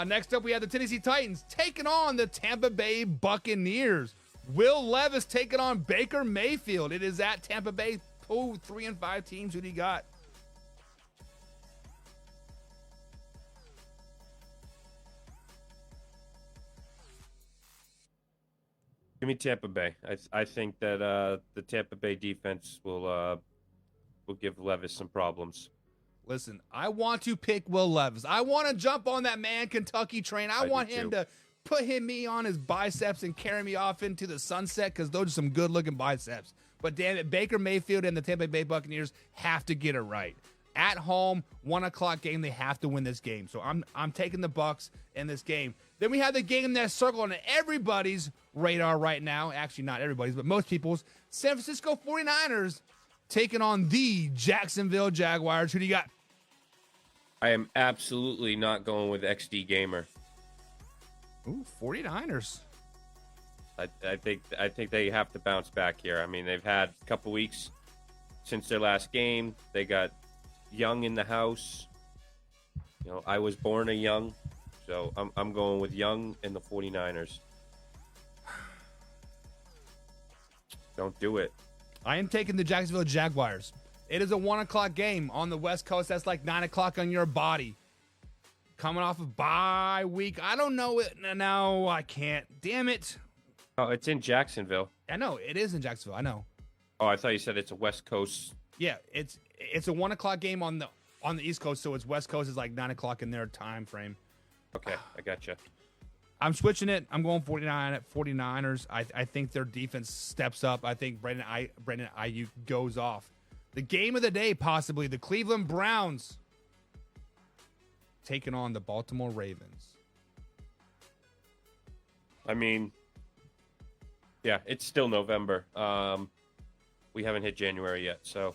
Speaker 1: Next up, we have the Tennessee Titans taking on the Tampa Bay Buccaneers. Will Levis taking on Baker Mayfield. It is at Tampa Bay. 3-5 teams. Who do you got?
Speaker 4: Give me Tampa Bay. I think that the Tampa Bay defense will give Levis some problems.
Speaker 1: Listen, I want to pick Will Levis. I want to jump on that man Kentucky train. I want him to put me on his biceps and carry me off into the sunset because those are some good-looking biceps. But damn it, Baker Mayfield and the Tampa Bay Buccaneers have to get it right. At home, 1 o'clock game, they have to win this game. So I'm taking the Bucs in this game. Then we have the game that's circling on everybody's radar right now. Actually, not everybody's, but most people's. San Francisco 49ers taking on the Jacksonville Jaguars. Who do you got?
Speaker 4: I am absolutely not going with XD Gamer.
Speaker 1: Ooh, 49ers.
Speaker 4: I think they have to bounce back here. I mean, they've had a couple weeks since their last game. They got Young in the house. I was born a Young, so I'm going with Young and the 49ers. Don't do it.
Speaker 1: I am taking the Jacksonville Jaguars. It is a 1 o'clock game on the West Coast. That's like 9 o'clock on your body. Coming off of bye week. I don't know it. No, I can't. Damn it.
Speaker 4: Oh, it's in Jacksonville.
Speaker 1: I know it is in Jacksonville. I know.
Speaker 4: Oh, I thought you said it's a West Coast.
Speaker 1: Yeah, it's a 1 o'clock game on the East Coast, so it's West Coast is like 9 o'clock in their time frame.
Speaker 4: Okay, I gotcha.
Speaker 1: I'm switching it. I'm going 49ers. I think their defense steps up. I think Brandon Ayuk goes off. The game of the day, possibly the Cleveland Browns taking on the Baltimore Ravens.
Speaker 4: I mean, yeah, it's still November. We haven't hit January yet, so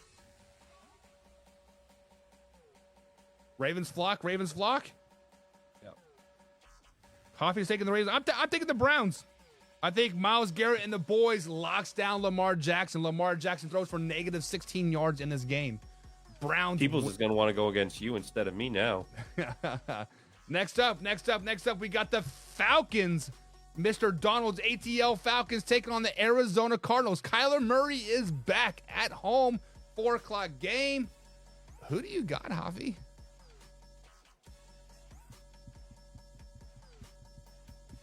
Speaker 1: Ravens flock.
Speaker 4: yeah.
Speaker 1: Coffee's taking the Ravens. I'm taking the Browns. I think Myles Garrett and the boys locks down Lamar Jackson. Lamar Jackson throws for negative 16 yards in this game. Browns.
Speaker 4: Peoples is going to want to go against you instead of me now.
Speaker 1: Next up, we got the Falcons. Mr. Donald's ATL Falcons taking on the Arizona Cardinals. Kyler Murray is back at home. 4 o'clock game. Who do you got, Javi?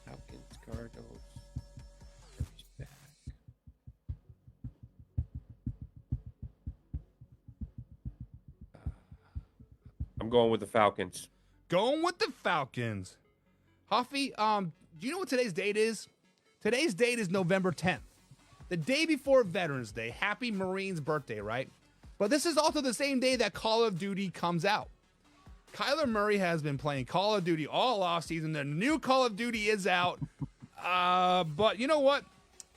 Speaker 4: Falcons, Cardinals. He's back. I'm going with the Falcons.
Speaker 1: Going with the Falcons. Huffy, do you know what today's date is? Today's date is November 10th. The day before Veterans Day. Happy Marines birthday, right? But this is also the same day that Call of Duty comes out. Kyler Murray has been playing Call of Duty all offseason. The new Call of Duty is out. But you know what?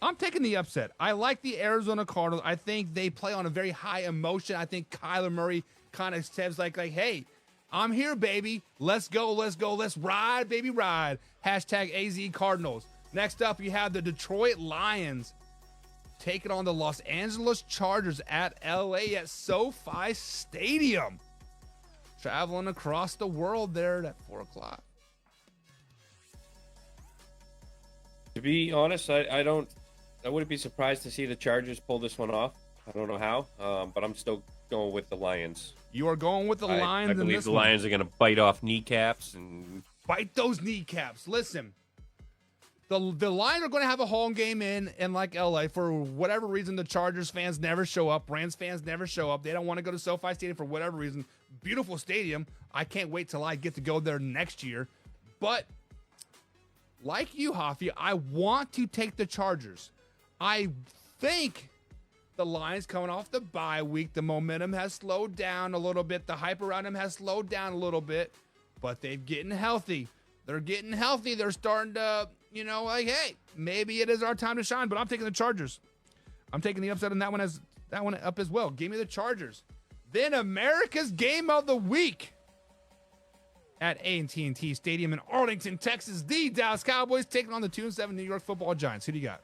Speaker 1: I'm taking the upset. I like the Arizona Cardinals. I think they play on a very high emotion. I think Kyler Murray kind of says like, hey, I'm here, baby. Let's go. Let's ride, baby, ride. Hashtag AZ Cardinals. Next up, you have the Detroit Lions taking on the Los Angeles Chargers at LA at SoFi Stadium. Traveling across the world there at 4 o'clock.
Speaker 4: To be honest, I wouldn't be surprised to see the Chargers pull this one off. I don't know how, but I'm still going with the Lions.
Speaker 1: You are going with the Lions.
Speaker 4: I believe the Lions are going to bite off kneecaps and
Speaker 1: bite those kneecaps. Listen, the Lions are going to have a home game in like LA. For whatever reason, the Chargers fans never show up. Rams fans never show up. They don't want to go to SoFi Stadium for whatever reason. Beautiful stadium. I can't wait till I get to go there next year. But like you, Hoffy, I want to take the Chargers. I think the Lions coming off the bye week, the momentum has slowed down a little bit. The hype around them has slowed down a little bit, but they're getting healthy. They're getting healthy. They're starting to, like, hey, maybe it is our time to shine, but I'm taking the Chargers. I'm taking the upset on that one up as well. Give me the Chargers. Then America's Game of the Week at AT&T Stadium in Arlington, Texas. The Dallas Cowboys taking on the 2-7 New York Football Giants. Who do you got?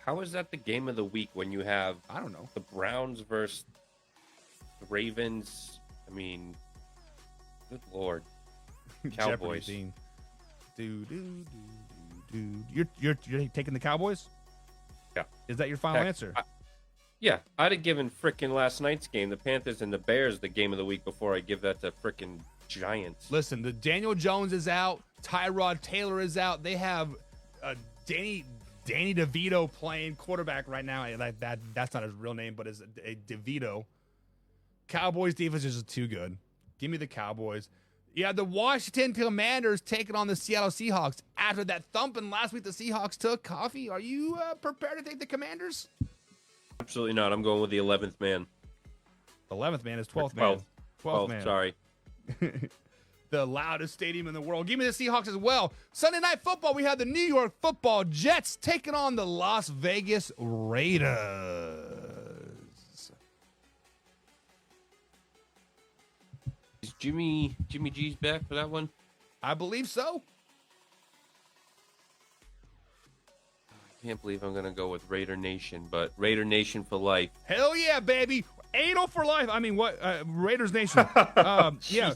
Speaker 4: how is that the game of the week when you have
Speaker 1: I don't know
Speaker 4: the Browns versus the Ravens? I mean, good Lord, Cowboys.
Speaker 1: Jeopardy theme. You're taking the Cowboys?
Speaker 4: Yeah.
Speaker 1: Is that your final
Speaker 4: Heck,
Speaker 1: answer?
Speaker 4: Yeah, I'd have given frickin' last night's game, the Panthers and the Bears, the game of the week before I give that to frickin' Giants.
Speaker 1: Listen, the Daniel Jones is out. Tyrod Taylor is out. They have Danny DeVito playing quarterback right now. That's not his real name, but it's a DeVito. Cowboys defense is just too good. Give me the Cowboys. Yeah, the Washington Commanders taking on the Seattle Seahawks. After that thumping last week the Seahawks took, Coffee, are you prepared to take the Commanders?
Speaker 4: Absolutely not. I'm going with the 11th man.
Speaker 1: 11th man is 12th man. 12th man.
Speaker 4: Sorry.
Speaker 1: The loudest stadium in the world. Give me the Seahawks as well. Sunday Night Football, we have the New York Football Jets taking on the Las Vegas Raiders.
Speaker 4: Is Jimmy G's back for that one?
Speaker 1: I believe so.
Speaker 4: I can't believe I'm going to go with Raider Nation, but Raider Nation for life.
Speaker 1: Hell yeah, baby. Anal for life. I mean, what? Raiders Nation. Yeah.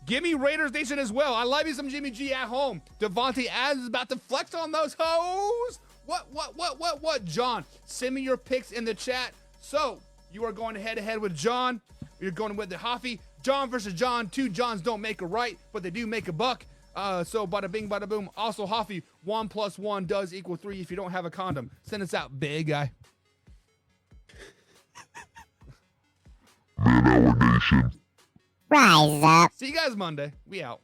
Speaker 1: Give me Raiders Nation as well. I love you some Jimmy G at home. Devontae Adams is about to flex on those hoes. What? John, send me your picks in the chat. So, you are going head-to-head with John. You're going with the Hoffy. John versus John. Two Johns don't make a right, but they do make a buck. So bada bing, bada boom. Also, Hoffy, 1 + 1 does equal 3 if you don't have a condom. Send us out, big guy.
Speaker 6: Man Hour Nation.
Speaker 7: Rise up.
Speaker 1: See you guys Monday. We out.